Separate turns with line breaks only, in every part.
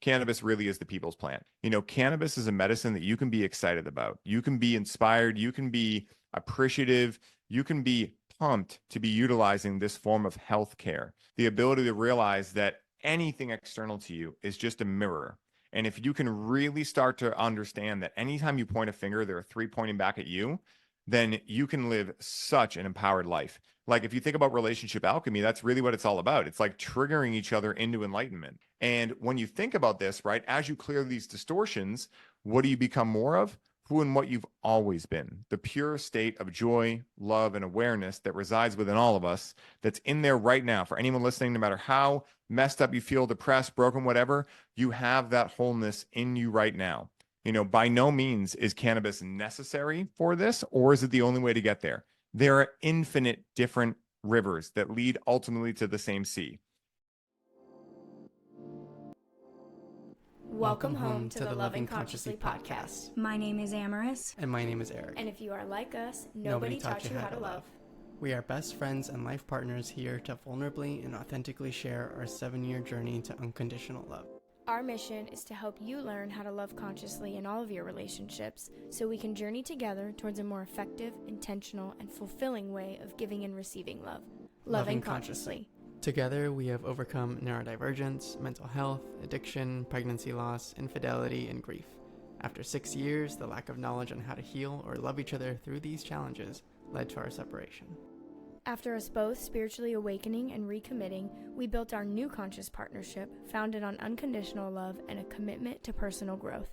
cannabis really is the people's plant. Cannabis is a medicine that you can be excited about. You can be inspired. You can be appreciative. You can be pumped to be utilizing this form of healthcare. The ability to realize that anything external to you is just a mirror. And if you can really start to understand that anytime you point a finger, there are three pointing back at you, then you can live such an empowered life. Like if you think about relationship alchemy, that's really what it's all about. It's like triggering each other into enlightenment. And when you think about this, right, as you clear these distortions, what do you become more of? Who and what you've always been, the pure state of joy, love, and awareness that resides within all of us, that's in there right now. For anyone listening, no matter how messed up you feel, depressed, broken, whatever, you have that wholeness in you right now. By no means is cannabis necessary for this, or is it the only way to get there? There are infinite different rivers that lead ultimately to the same sea.
Welcome home to the Loving Consciously podcast.
My name is Amaris.
And my name is Eric.
And if you are like us, nobody taught you how to love.
We are best friends and life partners here to vulnerably and authentically share our 7-year journey to unconditional love.
Our mission is to help you learn how to love consciously in all of your relationships so we can journey together towards a more effective, intentional, and fulfilling way of giving and receiving love. Loving consciously.
Together, we have overcome neurodivergence, mental health, addiction, pregnancy loss, infidelity, and grief. After 6 years, the lack of knowledge on how to heal or love each other through these challenges led to our separation.
After us both spiritually awakening and recommitting, we built our new conscious partnership founded on unconditional love and a commitment to personal growth.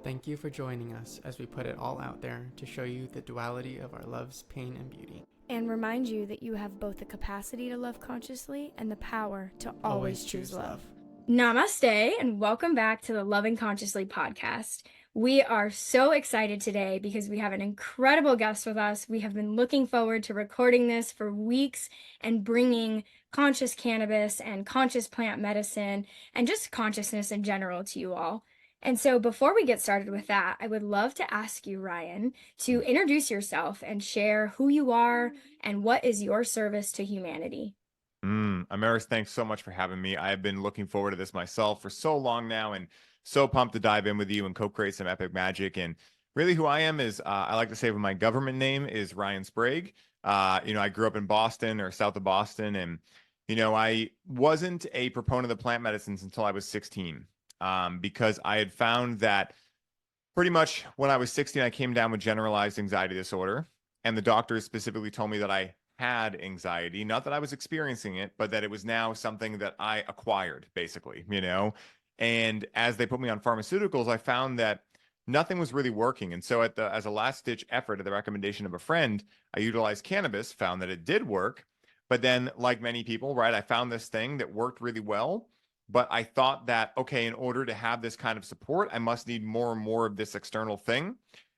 Thank you for joining us as we put it all out there to show you the duality of our love's pain and beauty.
And remind you that you have both the capacity to love consciously and the power to always choose love. Namaste, and welcome back to the Loving Consciously podcast. We are so excited today because we have an incredible guest with us. We have been looking forward to recording this for weeks and bringing conscious cannabis and conscious plant medicine and just consciousness in general to you all. And so before we get started with that, I would love to ask you, Ryan, to introduce yourself and share who you are and what is your service to humanity.
Amaris, thanks so much for having me. I have been looking forward to this myself for so long now and so pumped to dive in with you and co-create some epic magic. And really who I am is, I like to say my government name is Ryan Sprague. I grew up in Boston or south of Boston. And, I wasn't a proponent of plant medicines until I was 16. Because I had found that pretty much when I was 16, I came down with generalized anxiety disorder. And the doctors specifically told me that I had anxiety, not that I was experiencing it, but that it was now something that I acquired, basically, And as they put me on pharmaceuticals, I found that nothing was really working. And so as a last-ditch effort at the recommendation of a friend, I utilized cannabis, found that it did work. But then, like many people, right, I found this thing that worked really well. But I thought that, okay, in order to have this kind of support, I must need more and more of this external thing.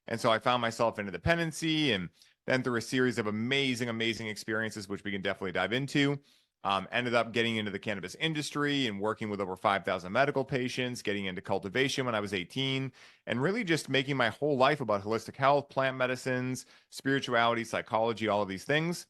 And so I found myself into dependency, and then through a series of amazing, amazing experiences, which we can definitely dive into, ended up getting into the cannabis industry and working with over 5,000 medical patients, getting into cultivation when I was 18, and really just making my whole life about holistic health, plant medicines, spirituality, psychology, all of these things.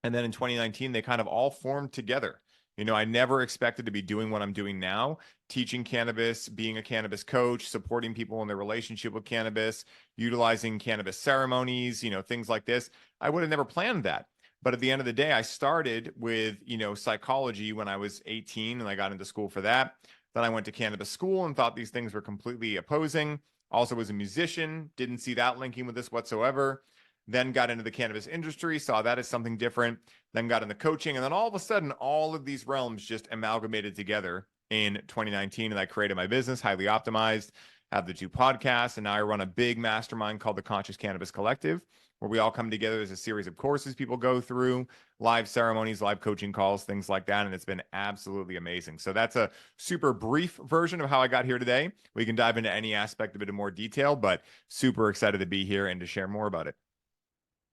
And then in 2019, they kind of all formed together. I never expected to be doing what I'm doing now, teaching cannabis, being a cannabis coach, supporting people in their relationship with cannabis, utilizing cannabis ceremonies, things like this. I would have never planned that. But at the end of the day, I started with, psychology when I was 18 and I got into school for that. Then I went to cannabis school and thought these things were completely opposing. Also was a musician, didn't see that linking with this whatsoever. Then got into the cannabis industry, saw that as something different, then got into coaching. And then all of a sudden, all of these realms just amalgamated together in 2019. And I created my business, Highly Optimized, have the 2 podcasts. And now I run a big mastermind called the Conscious Cannabis Collective, where we all come together. There's a series of courses people go through, live ceremonies, live coaching calls, things like that. And it's been absolutely amazing. So that's a super brief version of how I got here today. We can dive into any aspect of it in more detail, but super excited to be here and to share more about it.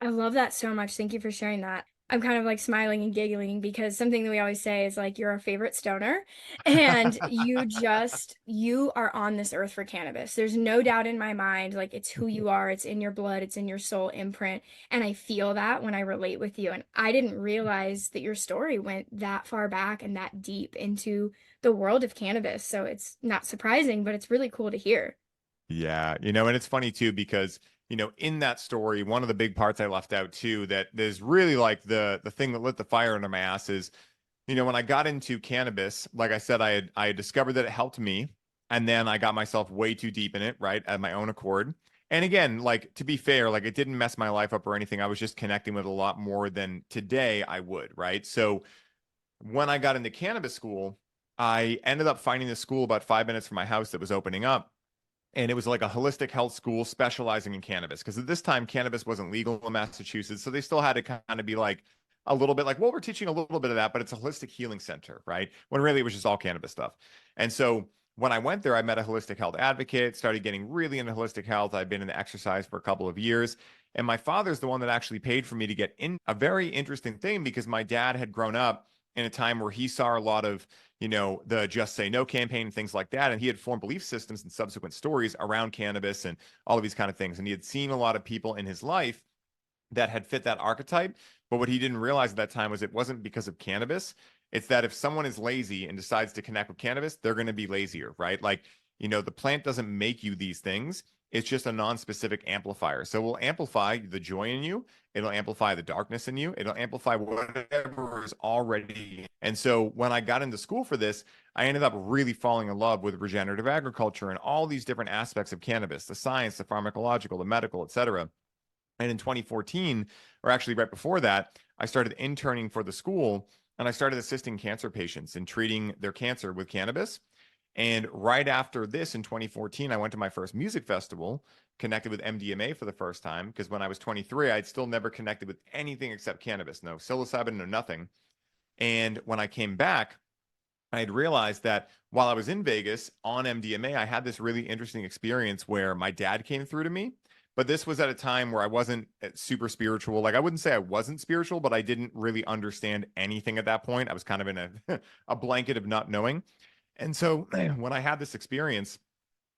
I love that so much. Thank you for sharing that. I'm kind of like smiling and giggling because something that we always say is like, you're our favorite stoner. And you are on this earth for cannabis. There's no doubt in my mind, like it's who you are, it's in your blood, it's in your soul imprint. And I feel that when I relate with you. And I didn't realize that your story went that far back and that deep into the world of cannabis. So it's not surprising, but it's really cool to hear.
Yeah, and it's funny too because in that story, one of the big parts I left out too that is really like the thing that lit the fire under my ass is, when I got into cannabis, like I said, I had discovered that it helped me, and then I got myself way too deep in it, right, at my own accord. And again, like to be fair, like it didn't mess my life up or anything. I was just connecting with a lot more than today I would, right? So when I got into cannabis school, I ended up finding this school about 5 minutes from my house that was opening up, and it was like a holistic health school specializing in cannabis because at this time cannabis wasn't legal in Massachusetts, so they still had to kind of be like a little bit like, well, we're teaching a little bit of that, but it's a holistic healing center, right? When really it was just all cannabis stuff. And so when I went there, I met a holistic health advocate, started getting really into holistic health. I've been into exercise for a couple of years, and my father's the one that actually paid for me to get in. A very interesting thing because my dad had grown up in a time where he saw a lot of the Just Say No campaign and things like that. And he had formed belief systems and subsequent stories around cannabis and all of these kind of things. And he had seen a lot of people in his life that had fit that archetype. But what he didn't realize at that time was it wasn't because of cannabis. It's that if someone is lazy and decides to connect with cannabis, they're going to be lazier, right? Like, the plant doesn't make you these things. It's just a non-specific amplifier. So we'll amplify the joy in you. It'll amplify the darkness in you. It'll amplify whatever is already. And so when I got into school for this, I ended up really falling in love with regenerative agriculture and all these different aspects of cannabis, the science, the pharmacological, the medical, et cetera. And in 2014, or actually right before that, I started interning for the school and I started assisting cancer patients in treating their cancer with cannabis. And right after this in 2014, I went to my first music festival, connected with MDMA for the first time. Because when I was 23, I'd still never connected with anything except cannabis, no psilocybin, no nothing. And when I came back, I had realized that while I was in Vegas on MDMA, I had this really interesting experience where my dad came through to me. But this was at a time where I wasn't super spiritual. Like I wouldn't say I wasn't spiritual, but I didn't really understand anything at that point. I was kind of in a blanket of not knowing. And so when I had this experience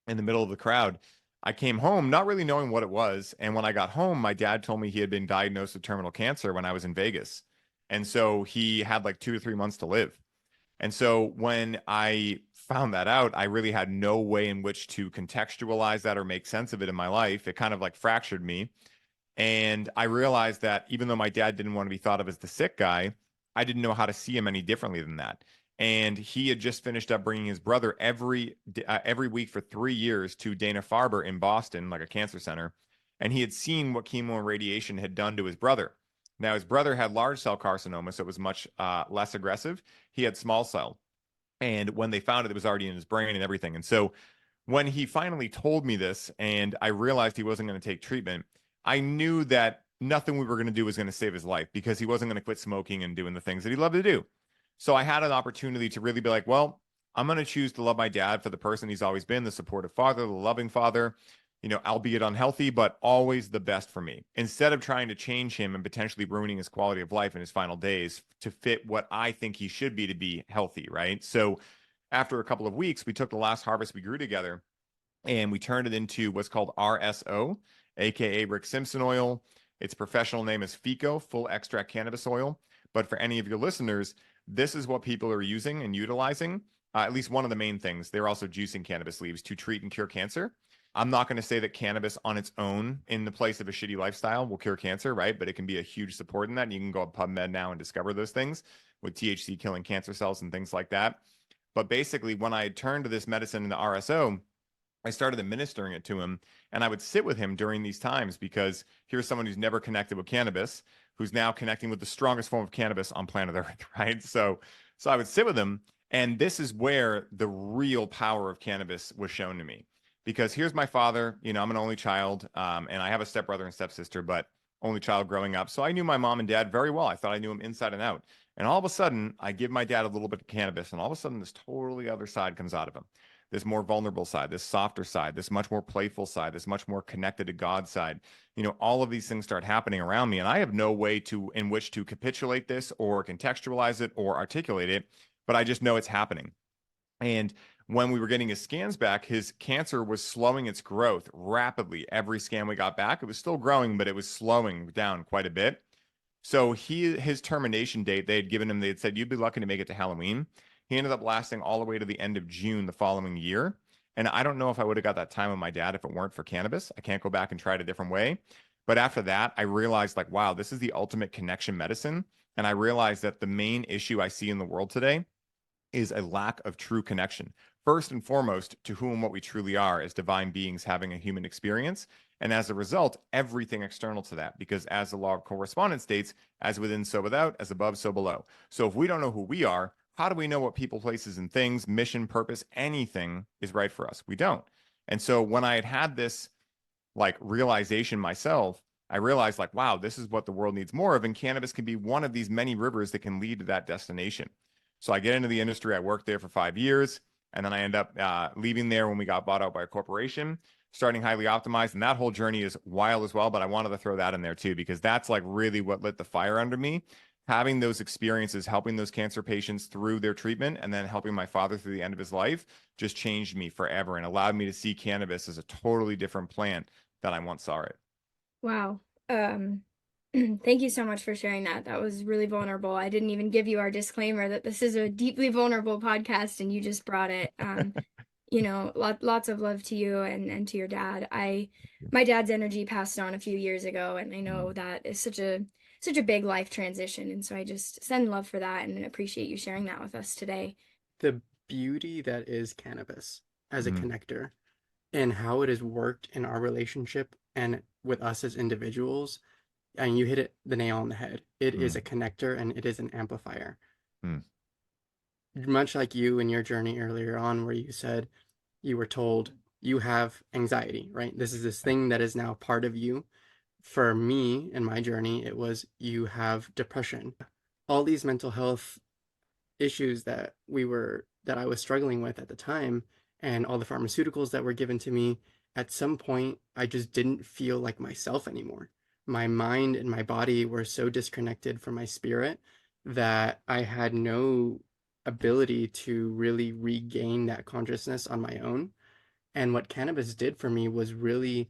in the middle of the crowd, I came home not really knowing what it was. And when I got home, my dad told me he had been diagnosed with terminal cancer when I was in Vegas. And so he had like 2 to 3 months to live. And so when I found that out, I really had no way in which to contextualize that or make sense of it in my life. It kind of like fractured me. And I realized that even though my dad didn't want to be thought of as the sick guy, I didn't know how to see him any differently than that. And he had just finished up bringing his brother every week for 3 years to Dana-Farber in Boston, like a cancer center. And he had seen what chemo and radiation had done to his brother. Now, his brother had large cell carcinoma, so it was much less aggressive. He had small cell. And when they found it, it was already in his brain and everything. And so when he finally told me this and I realized he wasn't going to take treatment, I knew that nothing we were going to do was going to save his life because he wasn't going to quit smoking and doing the things that he loved to do. So I had an opportunity to really be like, well, I'm going to choose to love my dad for the person he's always been, the supportive father, the loving father, albeit unhealthy, but always the best for me. Instead of trying to change him and potentially ruining his quality of life in his final days to fit what I think he should be to be healthy, right? So after a couple of weeks, we took the last harvest we grew together and we turned it into what's called RSO, aka Rick Simpson oil. Its professional name is FICO, full extract cannabis oil. But for any of your listeners, this is what people are using and utilizing. At least one of the main things. They're also juicing cannabis leaves to treat and cure cancer. I'm not going to say that cannabis on its own in the place of a shitty lifestyle will cure cancer, right? But it can be a huge support in that. And you can go to PubMed now and discover those things with THC killing cancer cells and things like that. But basically, when I turned to this medicine in the RSO, I started administering it to him, and I would sit with him during these times because here's someone who's never connected with cannabis, who's now connecting with the strongest form of cannabis on planet Earth, right? So I would sit with him, and this is where the real power of cannabis was shown to me. Because here's my father, I'm an only child, and I have a stepbrother and stepsister, but only child growing up. So I knew my mom and dad very well. I thought I knew them inside and out. And all of a sudden, I give my dad a little bit of cannabis, and all of a sudden, this totally other side comes out of him. this more vulnerable side, this softer side, this much more playful side, this much more connected to God side. All of these things start happening around me, and I have no way in which to capitulate this or contextualize it or articulate it, but I just know it's happening. And when we were getting his scans back, his cancer was slowing its growth rapidly. Every scan we got back, it was still growing, but it was slowing down quite a bit. So his termination date, they had said, you'd be lucky to make it to Halloween. He ended up lasting all the way to the end of June the following year. And I don't know if I would have got that time with my dad if it weren't for cannabis. I can't go back and try it a different way. But after that, I realized like, wow, this is the ultimate connection medicine. And I realized that the main issue I see in the world today is a lack of true connection. First and foremost, to who and what we truly are as divine beings having a human experience. And as a result, everything external to that, because as the law of correspondence states, as within, so without, as above, so below. So if we don't know who we are, how do we know what people, places, and things, mission, purpose, anything is right for us? We don't. And so when I had this like realization myself, I realized like, wow, this is what the world needs more of. And cannabis can be one of these many rivers that can lead to that destination. So I get into the industry. I worked there for 5 years. And then I end up leaving there when we got bought out by a corporation, starting Highly Optimized. And that whole journey is wild as well. But I wanted to throw that in there too, because that's like really what lit the fire under me. Having those experiences, helping those cancer patients through their treatment, and then helping my father through the end of his life just changed me forever and allowed me to see cannabis as a totally different plant than I once saw it.
Wow. Thank you so much for sharing that. That was really vulnerable. I didn't even give you our disclaimer that this is a deeply vulnerable podcast, and you just brought it. Lots of love to you and to your dad. My dad's energy passed on a few years ago, and I know that is such a big life transition. And so I just send love for that and appreciate you sharing that with us today.
The beauty that is cannabis as a
Mhm.
connector and how it has worked in our relationship and with us as individuals, and you hit the nail on the head. It is a connector and it is an amplifier.
Mm.
Much like you in your journey earlier on, where you said you were told you have anxiety, right? This is this thing that is now part of you. For me in my journey, it was you have depression. All these mental health issues that I was struggling with at the time, and all the pharmaceuticals that were given to me, at some point I just didn't feel like myself anymore. My mind and my body were so disconnected from my spirit that I had no ability to really regain that consciousness on my own. And what cannabis did for me was really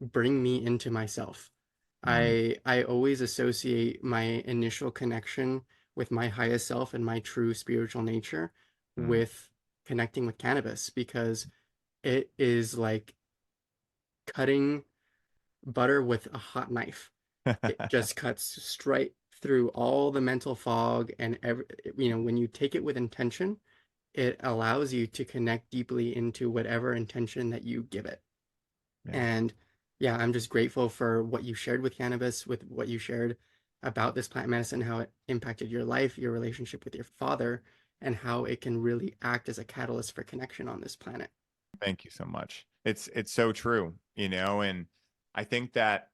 bring me into myself. I always associate my initial connection with my highest self and my true spiritual nature with connecting with cannabis, because it is like cutting butter with a hot knife. It just cuts straight through all the mental fog, and when you take it with intention, it allows you to connect deeply into whatever intention that you give it.
Yeah.
And yeah, I'm just grateful for what you shared with cannabis, with what you shared about this plant medicine, how it impacted your life, your relationship with your father, and how it can really act as a catalyst for connection on this planet.
Thank you so much. It's so true, and I think that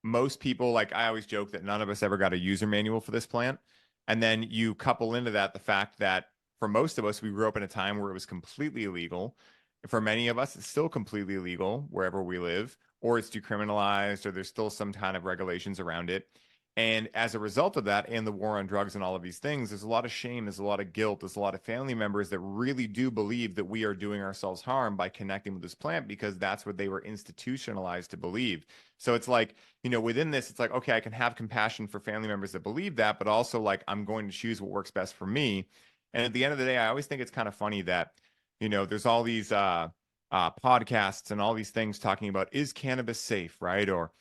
most people, like I always joke that none of us ever got a user manual for this plant. And then you couple into that the fact that for most of us, we grew up in a time where it was completely illegal. For many of us, it's still completely illegal wherever we live, or it's decriminalized, or there's still some kind of regulations around it. And as a result of that, and the war on drugs and all of these things, there's a lot of shame, there's a lot of guilt, there's a lot of family members that really do believe that we are doing ourselves harm by connecting with this plant because that's what they were institutionalized to believe. So it's like, within this, it's like, okay, I can have compassion for family members that believe that, but also like I'm going to choose what works best for me. And at the end of the day, I always think it's kind of funny that, there's all these podcasts and all these things talking about, is cannabis safe, right? Or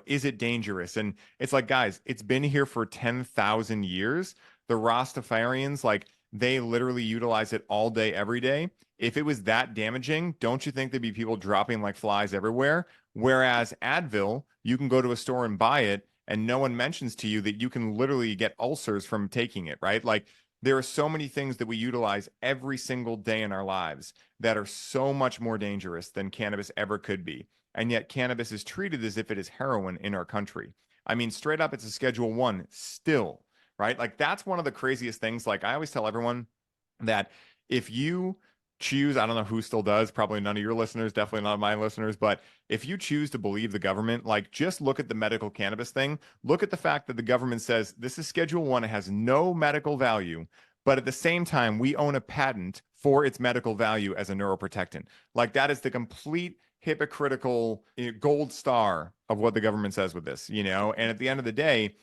is it dangerous? And it's like, guys, it's been here for 10,000 years. The Rastafarians, like, they literally utilize it all day, every day. If it was that damaging, don't you think there'd be people dropping like flies everywhere? Whereas Advil, you can go to a store and buy it, and no one mentions to you that you can literally get ulcers from taking it, right? Like, there are so many things that we utilize every single day in our lives that are so much more dangerous than cannabis ever could be. And yet cannabis is treated as if it is heroin in our country. I mean, straight up, it's a Schedule 1 still, right? Like, that's one of the craziest things. Like, I always tell everyone that if you choose, I don't know who still does, probably none of your listeners, definitely not my listeners, but if you choose to believe the government, like just look at the medical cannabis thing, look at the fact that the government says this is Schedule 1, it has no medical value, but at the same time, we own a patent for its medical value as a neuroprotectant. Like that is the complete hypocritical gold star of what the government says with this, and at the end of the day,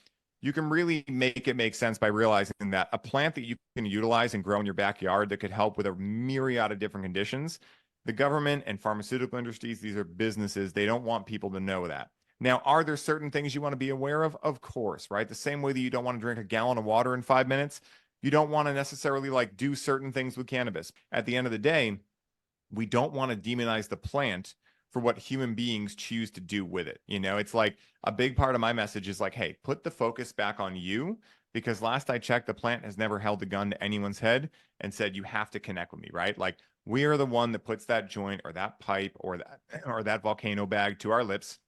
you can really make it make sense by realizing that a plant that you can utilize and grow in your backyard that could help with a myriad of different conditions, the government and pharmaceutical industries, these are businesses. They don't want people to know that. Now, are there certain things you want to be aware of? Of course, right? The same way that you don't want to drink a gallon of water in 5 minutes, you don't want to necessarily like do certain things with cannabis. At the end of the day, we don't want to demonize the plant for what human beings choose to do with it. It's like a big part of my message is like, hey, put the focus back on you because last I checked, the plant has never held a gun to anyone's head and said, you have to connect with me, right? Like we are the one that puts that joint or that pipe or that volcano bag to our lips.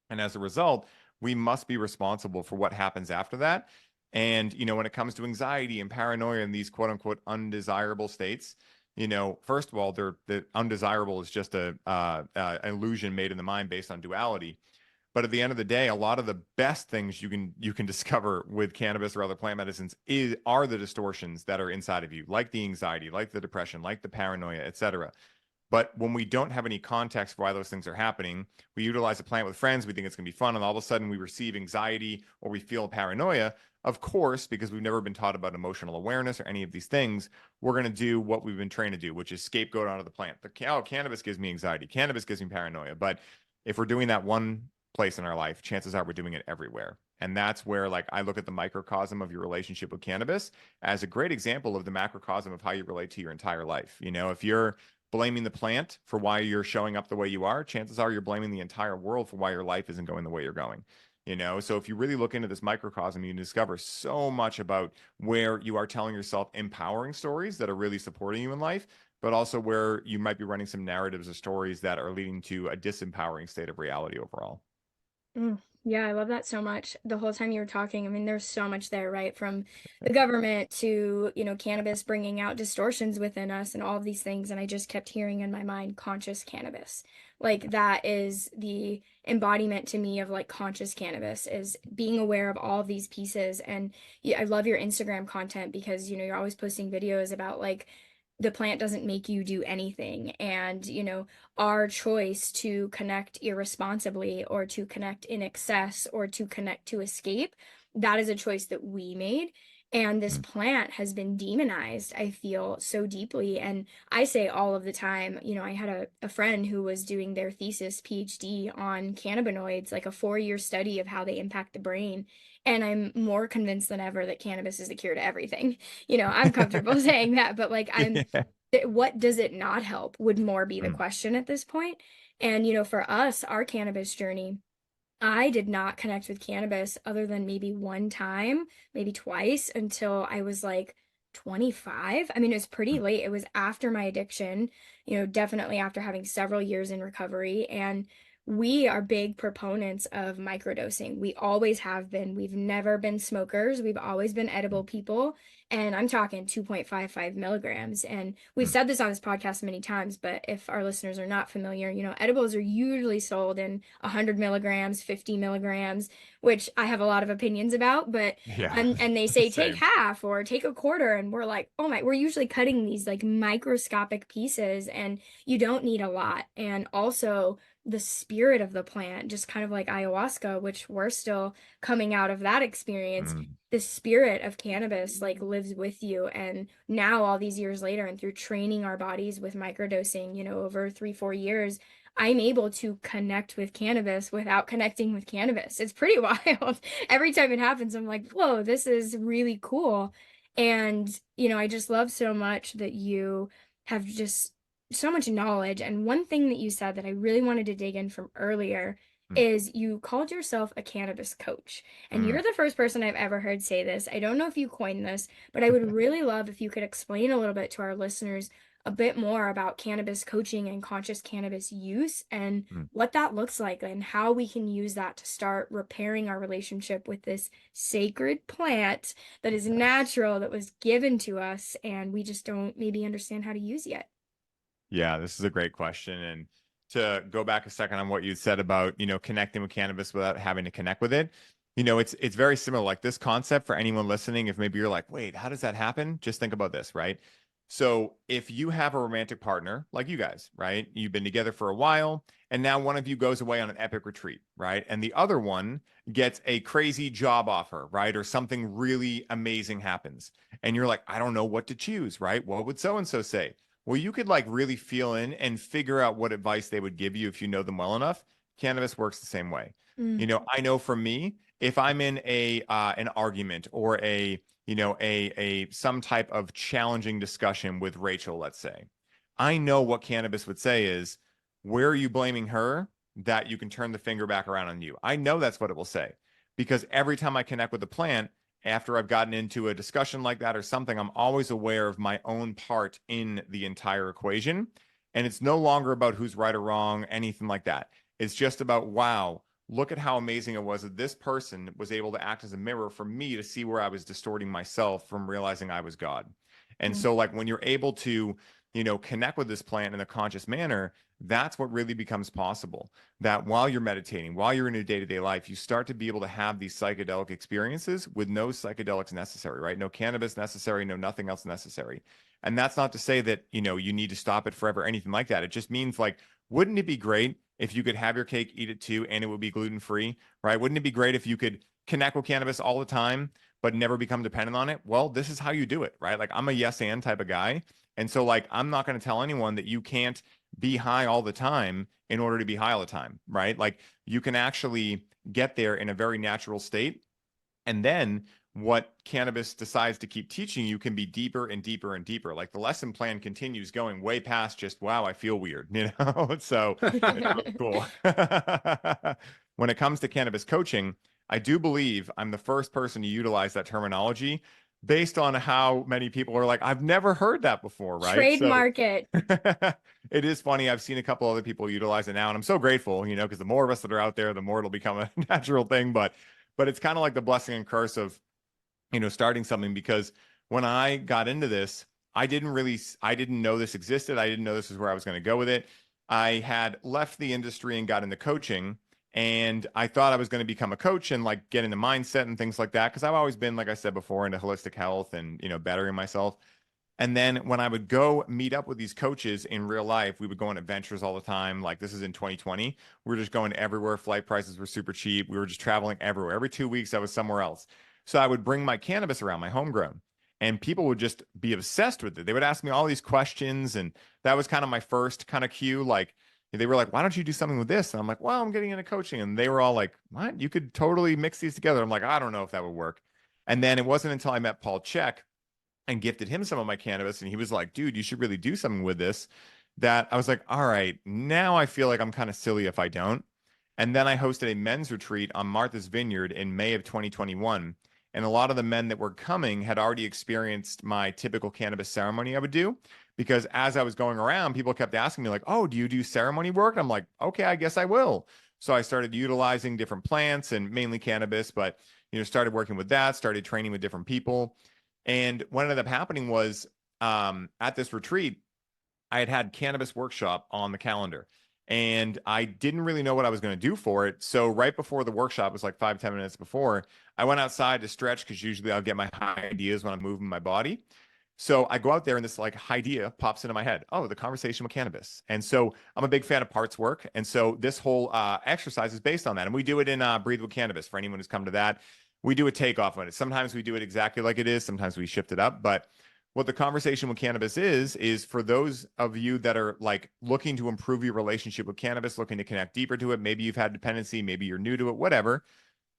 And as a result, we must be responsible for what happens after that. And, when it comes to anxiety and paranoia and these quote unquote undesirable states, first of all, the undesirable is just an illusion made in the mind based on duality. But at the end of the day, a lot of the best things you can discover with cannabis or other plant medicines are the distortions that are inside of you, like the anxiety, like the depression, like the paranoia, etc. But when we don't have any context for why those things are happening, we utilize a plant with friends, we think it's going to be fun, and all of a sudden we receive anxiety or we feel paranoia. Of course, because we've never been taught about emotional awareness or any of these things, we're going to do what we've been trained to do, which is scapegoat onto the plant. Cannabis gives me anxiety. Cannabis gives me paranoia. But if we're doing that one place in our life, chances are we're doing it everywhere. And that's where, like, I look at the microcosm of your relationship with cannabis as a great example of the macrocosm of how you relate to your entire life. If you're blaming the plant for why you're showing up the way you are, chances are you're blaming the entire world for why your life isn't going the way you're going. So if you really look into this microcosm, you can discover so much about where you are telling yourself empowering stories that are really supporting you in life, but also where you might be running some narratives or stories that are leading to a disempowering state of reality overall.
Yeah, I love that so much. The whole time you were talking, I mean, there's so much there, right? From the government to, cannabis bringing out distortions within us and all of these things. And I just kept hearing in my mind, conscious cannabis. Like that is the embodiment to me of like conscious cannabis is being aware of all of these pieces. And yeah, I love your Instagram content because, you're always posting videos about like the plant doesn't make you do anything. And, our choice to connect irresponsibly or to connect in excess or to connect to escape, that is a choice that we made. And this plant has been demonized, I feel so deeply. And I say all of the time, I had a friend who was doing their thesis PhD on cannabinoids, like a 4-year study of how they impact the brain. And I'm more convinced than ever that cannabis is the cure to everything. I'm comfortable saying that, but like what does it not help would more be the question at this point. And, for us, our cannabis journey, I did not connect with cannabis other than maybe one time, maybe twice until I was like 25. I mean, it was pretty late. It was after my addiction, definitely after having several years in recovery. And we are big proponents of microdosing. We always have been. We've never been smokers. We've always been edible people. And I'm talking 2.55 milligrams. And we've said this on this podcast many times, but if our listeners are not familiar, edibles are usually sold in 100 milligrams, 50 milligrams, which I have a lot of opinions about, but
Yeah.
and they say take
Same.
half or take a quarter. And we're like, oh my, we're usually cutting these like microscopic pieces and you don't need a lot. And also, the spirit of the plant, just kind of like ayahuasca, which we're still coming out of that experience. The spirit of cannabis like lives with you. And now all these years later, and through training our bodies with microdosing, over 3-4 years, I'm able to connect with cannabis without connecting with cannabis. It's pretty wild. Every time it happens, I'm like, whoa, this is really cool. And, I just love so much that you have just so much knowledge. And one thing that you said that I really wanted to dig in from earlier is you called yourself a cannabis coach. And you're the first person I've ever heard say this. I don't know if you coined this, but I would really love if you could explain a little bit to our listeners a bit more about cannabis coaching and conscious cannabis use and what that looks like and how we can use that to start repairing our relationship with this sacred plant that is natural, that was given to us, and we just don't maybe understand how to use yet.
Yeah, this is a great question. And to go back a second on what you said about, connecting with cannabis without having to connect with it, it's very similar. Like this concept for anyone listening, if maybe you're like, wait, how does that happen? Just think about this, right? So if you have a romantic partner, like you guys, right? You've been together for a while, and now one of you goes away on an epic retreat, right? And the other one gets a crazy job offer, right? Or something really amazing happens. And you're like, I don't know what to choose, right? What would so and so say? Well, you could like really feel in and figure out what advice they would give you if you know them well enough. Cannabis works the same way.
Mm.
I know for me, if I'm in a an argument or a some type of challenging discussion with Rachel, let's say, I know what cannabis would say is, where are you blaming her that you can turn the finger back around on you? I know that's what it will say because every time I connect with the plant, after I've gotten into a discussion like that or something, I'm always aware of my own part in the entire equation. And it's no longer about who's right or wrong, anything like that. It's just about, wow, look at how amazing it was that this person was able to act as a mirror for me to see where I was distorting myself from realizing I was God. And so, like, when you're able to, connect with this plant in a conscious manner, that's what really becomes possible. That while you're meditating, while you're in your day-to-day life, you start to be able to have these psychedelic experiences with no psychedelics necessary, right? No cannabis necessary, no nothing else necessary. And that's not to say that, you need to stop it forever, anything like that. It just means like, wouldn't it be great if you could have your cake, eat it too, and it would be gluten-free, right? Wouldn't it be great if you could connect with cannabis all the time, but never become dependent on it? Well, this is how you do it, right? Like I'm a yes and type of guy. And so like, I'm not going to tell anyone that you can't be high all the time in order to be high all the time, right? Like you can actually get there in a very natural state. And then what cannabis decides to keep teaching you can be deeper and deeper and deeper. Like the lesson plan continues going way past just, wow, I feel weird, So it's really cool. When it comes to cannabis coaching, I do believe I'm the first person to utilize that terminology based on how many people are like, I've never heard that before, right? So
Trademark it.
it is funny. I've seen a couple other people utilize it now, and I'm so grateful, because the more of us that are out there, the more it'll become a natural thing. But it's kind of like the blessing and curse of, starting something, because when I got into this, I didn't know this existed. I didn't know this is where I was going to go with it. I had left the industry and got into coaching, and I thought I was going to become a coach and like get into mindset and things like that. Cause I've always been, like I said before, into holistic health and, bettering myself. And then when I would go meet up with these coaches in real life, we would go on adventures all the time. Like this is in 2020. We were just going everywhere. Flight prices were super cheap. We were just traveling everywhere. Every 2 weeks, I was somewhere else. So I would bring my cannabis around, my homegrown, and people would just be obsessed with it. They would ask me all these questions. And that was kind of my first kind of cue. Like they were like, why don't you do something with this? And I'm like, well, I'm getting into coaching. And they were all like, what? You could totally mix these together. I'm like, I don't know if that would work. And then it wasn't until I met Paul Chek and gifted him some of my cannabis, and he was like, dude, you should really do something with this, that I was like, all right, now I feel like I'm kind of silly if I don't. And then I hosted a men's retreat on Martha's Vineyard in May of 2021. And a lot of the men that were coming had already experienced my typical cannabis ceremony I would do. Because as I was going around, people kept asking me, like, oh, do you do ceremony work? And I'm like, okay, I guess I will. So I started utilizing different plants and mainly cannabis, but started working with that, started training with different people. And what ended up happening was at this retreat, I had cannabis workshop on the calendar, and I didn't really know what I was going to do for it. So right before the workshop, was like 5-10 minutes before, I went outside to stretch because usually I'll get my high ideas when I'm moving my body. So I go out there and this like idea pops into my head. Oh, the conversation with cannabis. And so I'm a big fan of parts work. And so this whole exercise is based on that. And we do it in Breathe with Cannabis for anyone who's come to that. We do a takeoff on it. Sometimes we do it exactly like it is. Sometimes we shift it up. But what the conversation with cannabis is for those of you that are like looking to improve your relationship with cannabis, looking to connect deeper to it. Maybe you've had dependency, maybe you're new to it, whatever.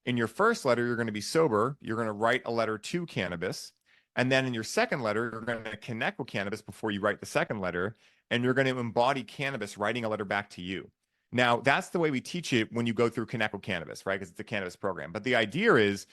In your first letter, you're going to be sober. You're going to write a letter to cannabis. And then in your second letter, you're going to connect with cannabis before you write the second letter. And you're going to embody cannabis writing a letter back to you. Now, that's the way we teach it when you go through Connect with Cannabis, right? Because it's a cannabis program. But the idea is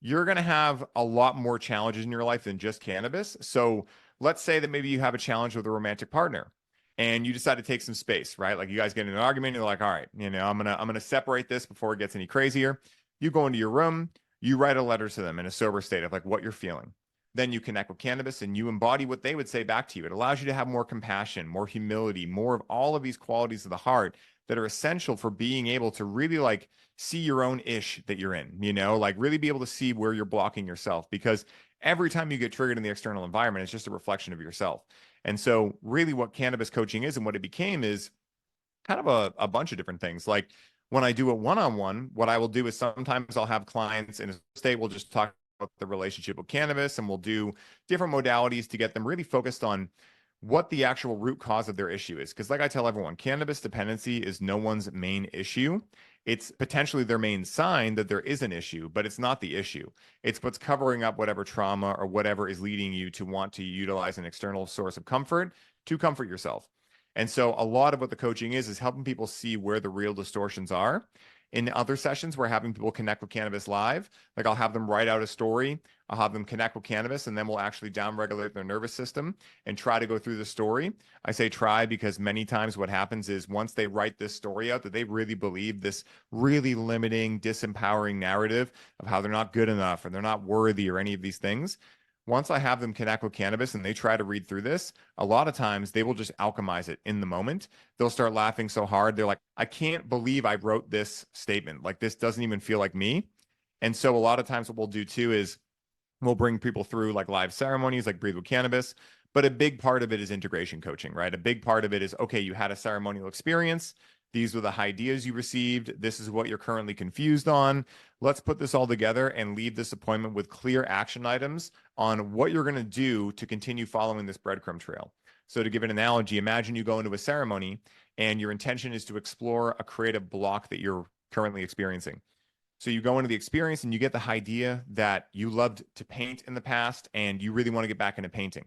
you're going to have a lot more challenges in your life than just cannabis. So let's say that maybe you have a challenge with a romantic partner and you decide to take some space, right? Like you guys get in an argument and you're like, all right, I'm going to separate this before it gets any crazier. You go into your room, you write a letter to them in a sober state of like what you're feeling. Then you connect with cannabis and you embody what they would say back to you. It allows you to have more compassion, more humility, more of all of these qualities of the heart that are essential for being able to really like see your own ish that you're in, like really be able to see where you're blocking yourself, because every time you get triggered in the external environment, it's just a reflection of yourself. And so really what cannabis coaching is and what it became is kind of a bunch of different things. Like when I do a one-on-one, what I will do is sometimes I'll have clients in a state, we'll just talk about the relationship with cannabis, and we'll do different modalities to get them really focused on what the actual root cause of their issue is. Because like I tell everyone, cannabis dependency is no one's main issue. It's potentially their main sign that there is an issue, but it's not the issue. It's what's covering up whatever trauma or whatever is leading you to want to utilize an external source of comfort to comfort yourself. And so a lot of what the coaching is helping people see where the real distortions are. In other sessions, we're having people connect with cannabis live. Like I'll have them write out a story. I'll have them connect with cannabis, and then we'll actually downregulate their nervous system and try to go through the story. I say try because many times what happens is once they write this story out, that they really believe this really limiting, disempowering narrative of how they're not good enough or they're not worthy or any of these things. Once I have them connect with cannabis and they try to read through this, a lot of times they will just alchemize it in the moment. They'll start laughing so hard. They're like, I can't believe I wrote this statement. Like, this doesn't even feel like me. And so a lot of times what we'll do too is we'll bring people through like live ceremonies, like Breathe with Cannabis. But a big part of it is integration coaching, right? A big part of it is, okay, you had a ceremonial experience. These were the ideas you received. This is what you're currently confused on. Let's put this all together and leave this appointment with clear action items on what you're going to do to continue following this breadcrumb trail. So to give an analogy, imagine you go into a ceremony and your intention is to explore a creative block that you're currently experiencing. So you go into the experience and you get the idea that you loved to paint in the past and you really want to get back into painting.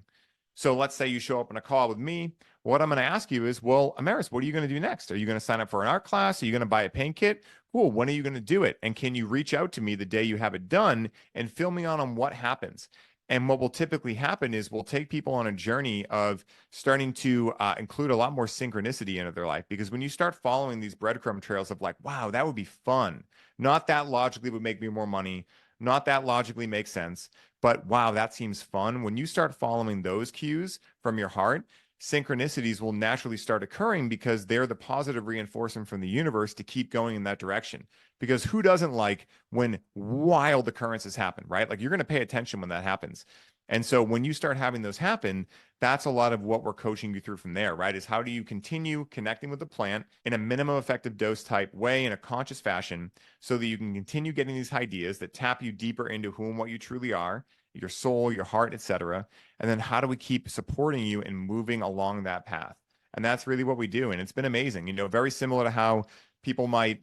So let's say you show up on a call with me. What I'm going to ask you is, well, Amaris, what are you going to do next? Are you going to sign up for an art class? Are you going to buy a paint kit? Cool. When are you going to do it? And can you reach out to me the day you have it done and fill me on what happens? And what will typically happen is we'll take people on a journey of starting to include a lot more synchronicity into their life. Because when you start following these breadcrumb trails of like, wow, that would be fun. Not that logically would make me more money. Not that logically makes sense. But wow, that seems fun. When you start following those cues from your heart, synchronicities will naturally start occurring because they're the positive reinforcement from the universe to keep going in that direction. Because who doesn't like when wild occurrences happen, right? Like you're going to pay attention when that happens. And so when you start having those happen, that's a lot of what we're coaching you through from there, right? Is how do you continue connecting with the plant in a minimum effective dose type way in a conscious fashion so that you can continue getting these ideas that tap you deeper into who and what you truly are, your soul, your heart, etc. And then how do we keep supporting you and moving along that path? And that's really what we do. And it's been amazing, very similar to how people might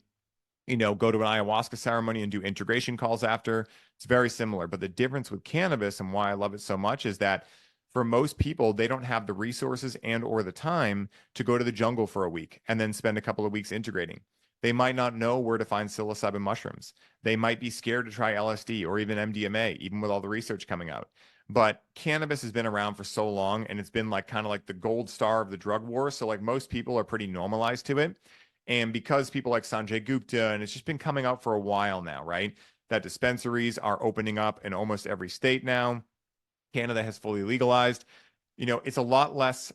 go to an ayahuasca ceremony and do integration calls after. It's very similar. But the difference with cannabis and why I love it so much is that for most people, they don't have the resources and or the time to go to the jungle for a week and then spend a couple of weeks integrating. They might not know where to find psilocybin mushrooms. They might be scared to try LSD or even MDMA, even with all the research coming out. But cannabis has been around for so long, and it's been like kind of like the gold star of the drug war. So like most people are pretty normalized to it. And because people like Sanjay Gupta, and it's just been coming out for a while now, right? That dispensaries are opening up in almost every state now. Canada has fully legalized. It's a lot less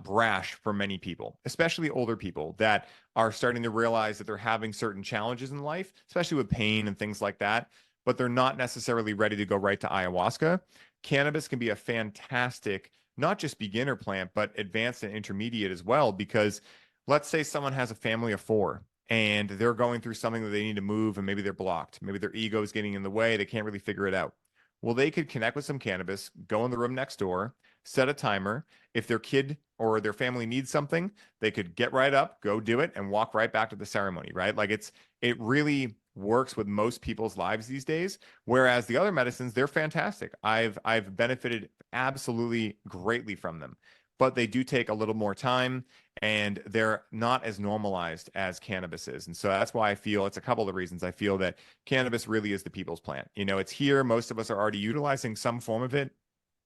brash for many people, especially older people that are starting to realize that they're having certain challenges in life, especially with pain and things like that, but they're not necessarily ready to go right to ayahuasca. Cannabis can be a fantastic, not just beginner plant, but advanced and intermediate as well, because let's say someone has a family of 4 and they're going through something that they need to move and maybe they're blocked. Maybe their ego is getting in the way. They can't really figure it out. Well, they could connect with some cannabis, go in the room next door, set a timer. If their kid or their family needs something, they could get right up, go do it, and walk right back to the ceremony, right? Like it really works with most people's lives these days. Whereas the other medicines, they're fantastic. I've benefited absolutely greatly from them, but they do take a little more time and they're not as normalized as cannabis is. And so that's why I feel it's a couple of reasons. I feel that cannabis really is the people's plant. It's here. Most of us are already utilizing some form of it,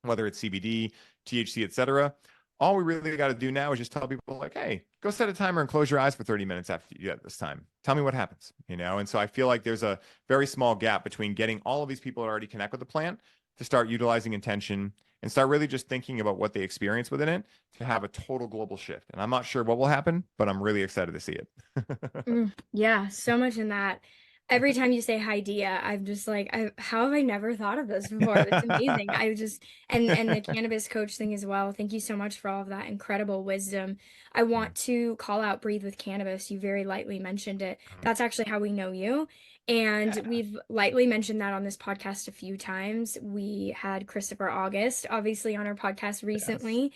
whether it's CBD, THC, etc. All we really got to do now is just tell people like, hey, go set a timer and close your eyes for 30 minutes after you get this time. Tell me what happens, And so I feel like there's a very small gap between getting all of these people that already connect with the plant to start utilizing intention and start really just thinking about what they experience within it to have a total global shift. And I'm not sure what will happen, but I'm really excited to see it.
Yeah, so much in that. Every time you say idea, I'm just like, how have I never thought of this before? That's amazing. I just and the cannabis coach thing as well. Thank you so much for all of that incredible wisdom. I want to call out Breathe with Cannabis. You very lightly mentioned it. That's actually how we know you. And
Yeah.
we've lightly mentioned that on this podcast a few times. We had Christopher August, obviously, on our podcast
Yes.
recently.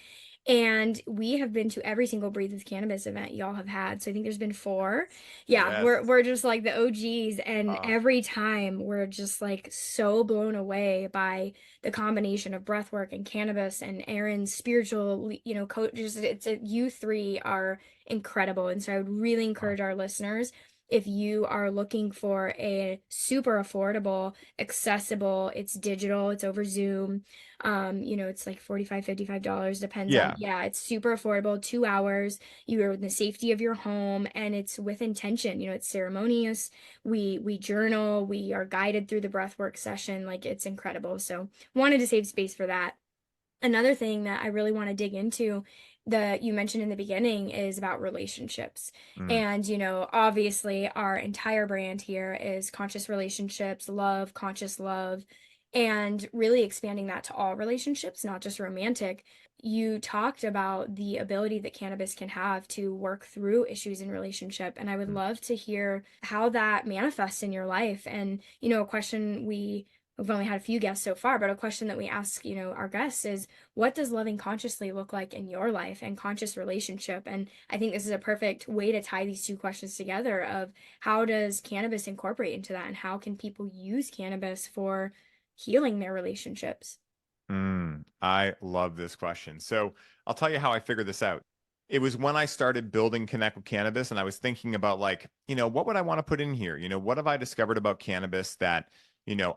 And we have been to every single Breathe with Cannabis event y'all have had. So I think there's been 4. Yeah,
Yes.
we're just like the OGs, and
Uh,
every time we're just like so blown away by the combination of breath work and cannabis and Aaron's spiritual, coaches. You three are incredible. And so I would really encourage our listeners, if you are looking for a super affordable, accessible, it's digital, it's over Zoom, it's like $45, $55, depends on,
yeah.
yeah, it's super affordable, 2 hours, you are in the safety of your home, and it's with intention. It's ceremonious. We journal, we are guided through the breathwork session. Like, it's incredible. So wanted to save space for that. Another thing that I really want to dig into that you mentioned in the beginning is about relationships.
Mm,
And, obviously our entire brand here is conscious relationships, love, conscious love, and really expanding that to all relationships, not just romantic. You talked about the ability that cannabis can have to work through issues in relationship. And I would
mm.
love to hear how that manifests in your life. And, a question we've only had a few guests so far, but a question that we ask, our guests is, what does loving consciously look like in your life and conscious relationship? And I think this is a perfect way to tie these two questions together of how does cannabis incorporate into that, and how can people use cannabis for healing their relationships?
I love this question. So I'll tell you how I figured this out. It was when I started building Connect with Cannabis, and I was thinking about, like, what would I want to put in here? What have I discovered about cannabis that,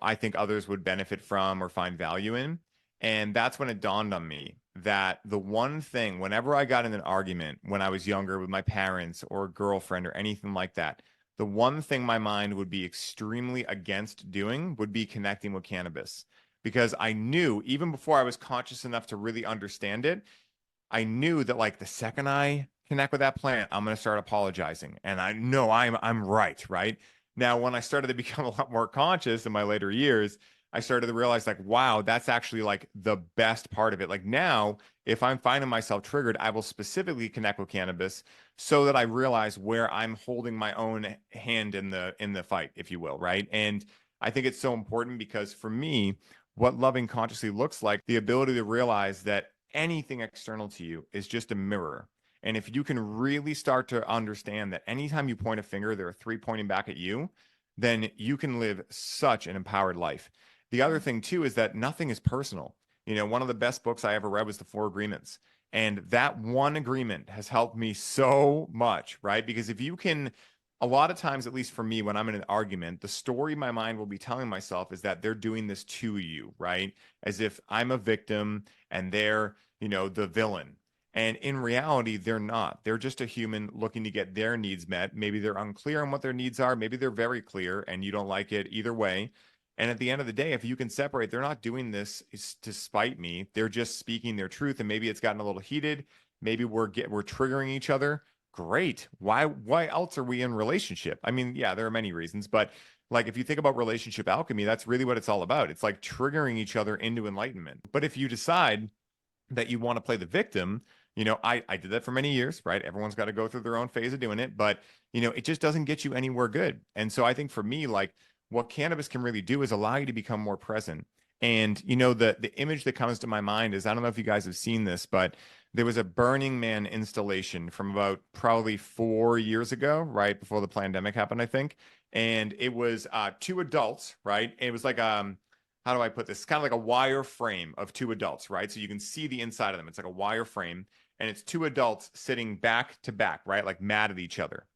I think others would benefit from or find value in? And that's when it dawned on me that the one thing, whenever I got in an argument when I was younger with my parents or a girlfriend or anything like that, the one thing my mind would be extremely against doing would be connecting with cannabis, because I knew even before I was conscious enough to really understand it, I knew that, like, the second I connect with that plant, I'm going to start apologizing. And I know I'm right, right? Now, when I started to become a lot more conscious in my later years, I started to realize, like, wow, that's actually like the best part of it. Like, now, if I'm finding myself triggered, I will specifically connect with cannabis so that I realize where I'm holding my own hand in the fight, if you will, right? And I think it's so important because for me, what loving consciously looks like, the ability to realize that anything external to you is just a mirror. And if you can really start to understand that anytime you point a finger, there are 3 pointing back at you, then you can live such an empowered life. The other thing, too, is that nothing is personal. One of the best books I ever read was The Four Agreements. And that one agreement has helped me so much, right? Because if you can, a lot of times, at least for me, when I'm in an argument, the story my mind will be telling myself is that they're doing this to you, right? As if I'm a victim and they're, the villain. And in reality, they're not. They're just a human looking to get their needs met. Maybe they're unclear on what their needs are. Maybe they're very clear and you don't like it either way. And at the end of the day, if you can separate, they're not doing this to spite me. They're just speaking their truth. And maybe it's gotten a little heated. Maybe we're triggering each other. Great. Why else are we in relationship? I mean, yeah, there are many reasons, but like, if you think about relationship alchemy, that's really what it's all about. It's like triggering each other into enlightenment. But if you decide that you want to play the victim, I did that for many years, right? Everyone's got to go through their own phase of doing it, but it just doesn't get you anywhere good. And so I think for me, like, what cannabis can really do is allow you to become more present. And the image that comes to my mind is, I don't know if you guys have seen this, but there was a Burning Man installation from about probably 4 years ago, right before the pandemic happened, I think. And it was 2 adults, right? It was like how do I put this? It's kind of like a wire frame of 2 adults, right? So you can see the inside of them. It's like a wire frame, and it's 2 adults sitting back to back, right? Like mad at each other.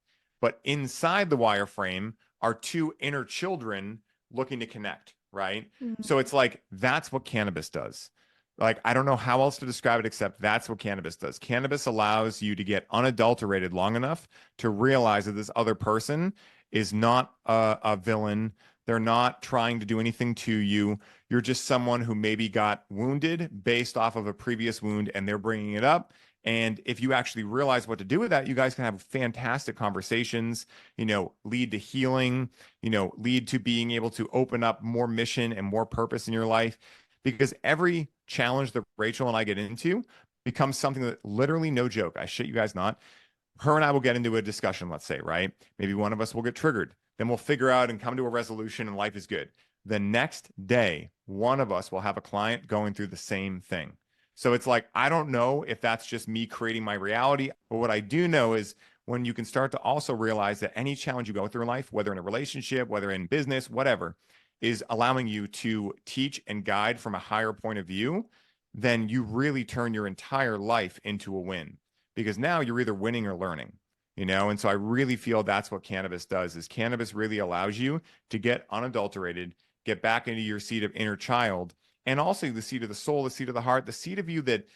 But inside the wire frame are 2 inner children looking to connect, right? So it's like, that's what cannabis does. Like, I don't know how else to describe it except that's what cannabis does. Cannabis allows you to get unadulterated long enough to realize that this other person is not a villain. They're not trying to do anything to you. You're just someone who maybe got wounded based off of a previous wound, and they're bringing it up. And if you actually realize what to do with that, you guys can have fantastic conversations, lead to healing, lead to being able to open up more mission and more purpose in your life. Because every challenge that Rachel and I get into becomes something that literally, no joke, I shit you guys not, her and I will get into a discussion, let's say, right? Maybe one of us will get triggered. Then we'll figure out and come to a resolution and life is good. The next day, one of us will have a client going through the same thing. So it's like, I don't know if that's just me creating my reality, but what I do know is when you can start to also realize that any challenge you go through in life, whether in a relationship, whether in business, whatever, is allowing you to teach and guide from a higher point of view, then you really turn your entire life into a win because now you're either winning or learning, And so I really feel that's what cannabis does is cannabis really allows you to get unadulterated, get back into your seat of inner child, and also the seat of the soul, the seat of the heart, the seat of you that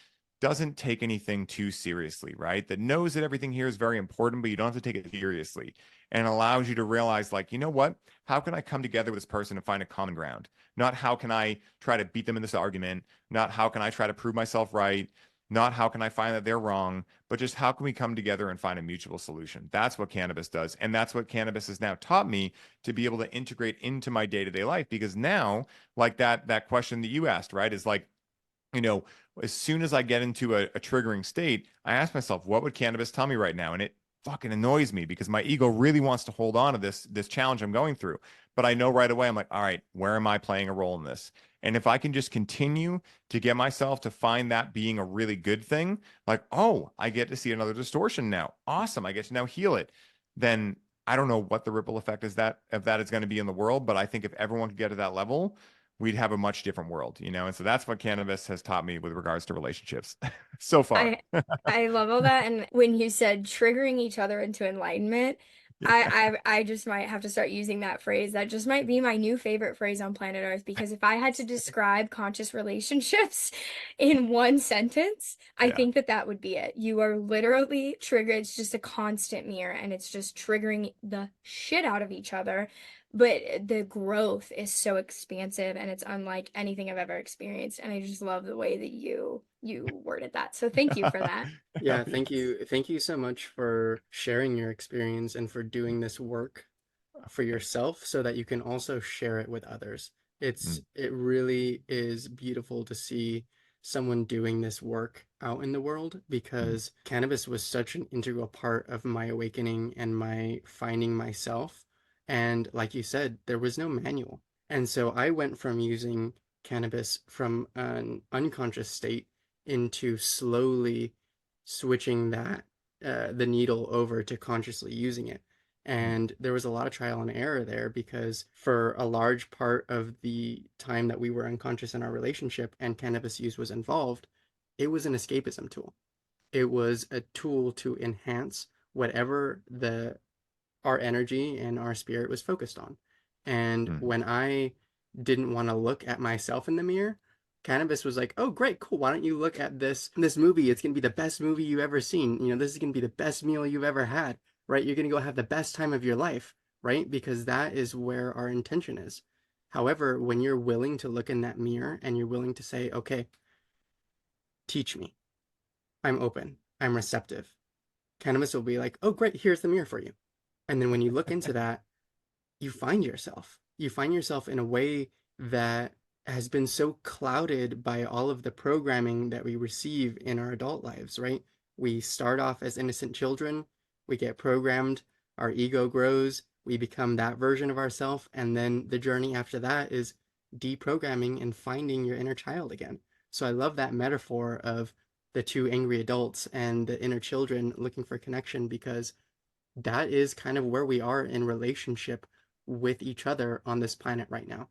doesn't take anything too seriously, right? That knows that everything here is very important, but you don't have to take it seriously and allows you to realize, like, you know what? How can I come together with this person and find a common ground? Not how can I try to beat them in this argument, not how can I try to prove myself right, not how can I find that they're wrong, but just how can we come together and find a mutual solution? That's what cannabis does. And that's what cannabis has now taught me to be able to integrate into my day-to-day life. Because now, like that question that you asked, right, is like, as soon as I get into a triggering state, I ask myself, what would cannabis tell me right now? And it fucking annoys me because my ego really wants to hold on to this challenge I'm going through. But I know right away, I'm like, all right, where am I playing a role in this? And if I can just continue to get myself to find that being a really good thing, like, oh, I get to see another distortion now. Awesome. I get to now heal it. Then I don't know what the ripple effect is that if that is going to be in the world. But I think if everyone could get to that level, we'd have a much different world, And so that's what cannabis has taught me with regards to relationships so far.
I love all that. And when you said triggering each other into enlightenment, I just might have to start using that phrase. That just might be my new favorite phrase on planet Earth because if I had to describe conscious relationships in one sentence, I think that would be it. You are literally triggered. It's just a constant mirror and it's just triggering the shit out of each other. But the growth is so expansive and it's unlike anything I've ever experienced. And I just love the way that you worded that. So thank you for that.
Yeah, thank you. Thank you so much for sharing your experience and for doing this work for yourself so that you can also share it with others. It really is beautiful to see someone doing this work out in the world because cannabis was such an integral part of my awakening and my finding myself. And like you said, there was no manual. And so I went from using cannabis from an unconscious state into slowly switching the needle over to consciously using it. And there was a lot of trial and error there because for a large part of the time that we were unconscious in our relationship and cannabis use was involved, it was an escapism tool. It was a tool to enhance whatever our energy and our spirit was focused on. And when I didn't want to look at myself in the mirror, cannabis was like, oh, great, cool. Why don't you look at this movie? It's going to be the best movie you've ever seen. This is going to be the best meal you've ever had, right? You're going to go have the best time of your life, right? Because that is where our intention is. However, when you're willing to look in that mirror and you're willing to say, okay, teach me. I'm open. I'm receptive. Cannabis will be like, oh, great, here's the mirror for you. And then when you look into that, you find yourself. You find yourself in a way that has been so clouded by all of the programming that we receive in our adult lives, right? We start off as innocent children, we get programmed, our ego grows, we become that version of ourselves, and then the journey after that is deprogramming and finding your inner child again. So I love that metaphor of the two angry adults and the inner children looking for connection because that is kind of where we are in relationship with each other on this planet right now.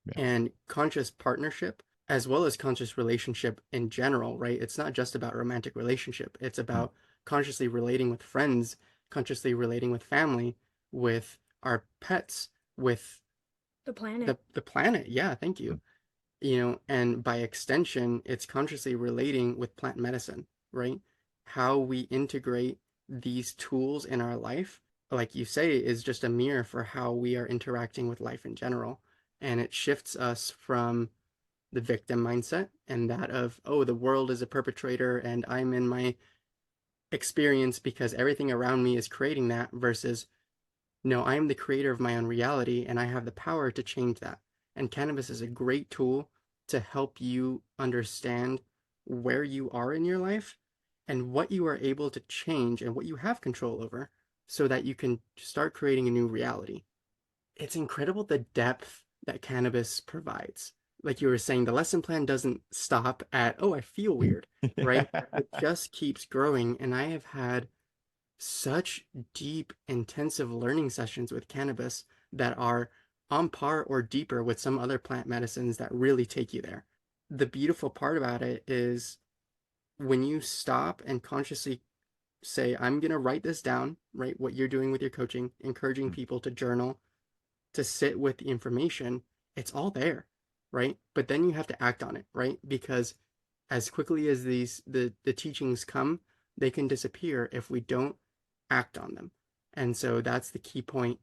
Yeah. And conscious partnership, as well as conscious relationship in general, right? It's not just about romantic relationship. It's about consciously relating with friends, consciously relating with family, with our pets, with
the planet.
The planet. Yeah, thank you. And by extension, it's consciously relating with plant medicine, right? How we integrate these tools in our life like you say, is just a mirror for how we are interacting with life in general. And it shifts us from the victim mindset and that of, oh, the world is a perpetrator and I'm in my experience because everything around me is creating that, versus, no, I am the creator of my own reality and I have the power to change that. And cannabis is a great tool to help you understand where you are in your life and what you are able to change and what you have control over so that you can start creating a new reality. It's incredible the depth that cannabis provides. Like you were saying, the lesson plan doesn't stop at, oh, I feel weird, right? It just keeps growing. And I have had such deep, intensive learning sessions with cannabis that are on par or deeper with some other plant medicines that really take you there. The beautiful part about it is when you stop and consciously say, I'm going to write this down, right? What you're doing with your coaching, encouraging people to journal, to sit with the information, it's all there, right? But then you have to act on it, right? Because as quickly as the teachings come, they can disappear if we don't act on them. And so that's the key point.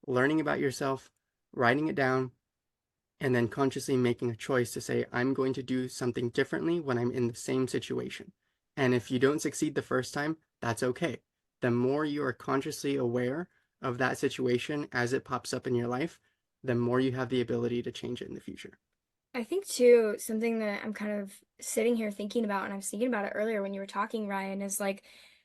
Learning about yourself, writing it down, and then consciously making a choice to say, I'm going to do something differently when I'm in the same situation. And if you don't succeed the first time, that's okay. The more you are consciously aware of that situation as it pops up in your life, the more you have the ability to change it in the future.
I think too, something that I'm kind of sitting here thinking about, and I was thinking about it earlier when you were talking, Ryan, is like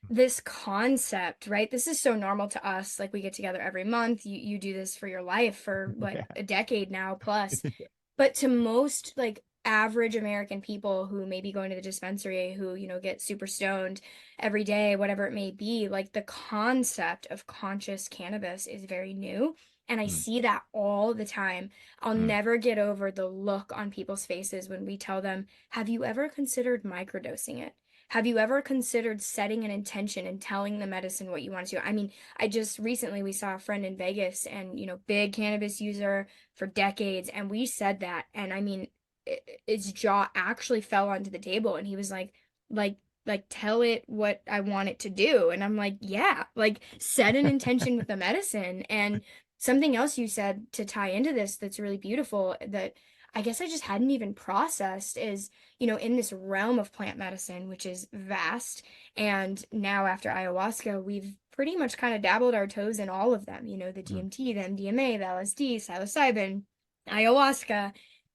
this concept, right? This is so normal to us. Like we get together every month. You do this for your life for what,
Yeah.
a decade now plus. But to most like average American people who may be going to the dispensary, who, get super stoned every day, whatever it may be, like the concept of conscious cannabis is very new. And I
Mm,
see that all the time. I'll
mm,
never get over the look on people's faces when we tell them, have you ever considered microdosing it? Have you ever considered setting an intention and telling the medicine what you want to do? I mean, I just recently we saw a friend in Vegas and, big cannabis user for decades. And we said that. And I mean, his jaw actually fell onto the table and he was like, tell it what I want it to do. And I'm like, yeah, like set an intention with the medicine. And something else you said to tie into this that's really beautiful that I guess I just hadn't even processed is, in this realm of plant medicine, which is vast. And now after ayahuasca, we've pretty much kind of dabbled our toes in all of them, the
mm.
DMT, the MDMA, the LSD, psilocybin, ayahuasca.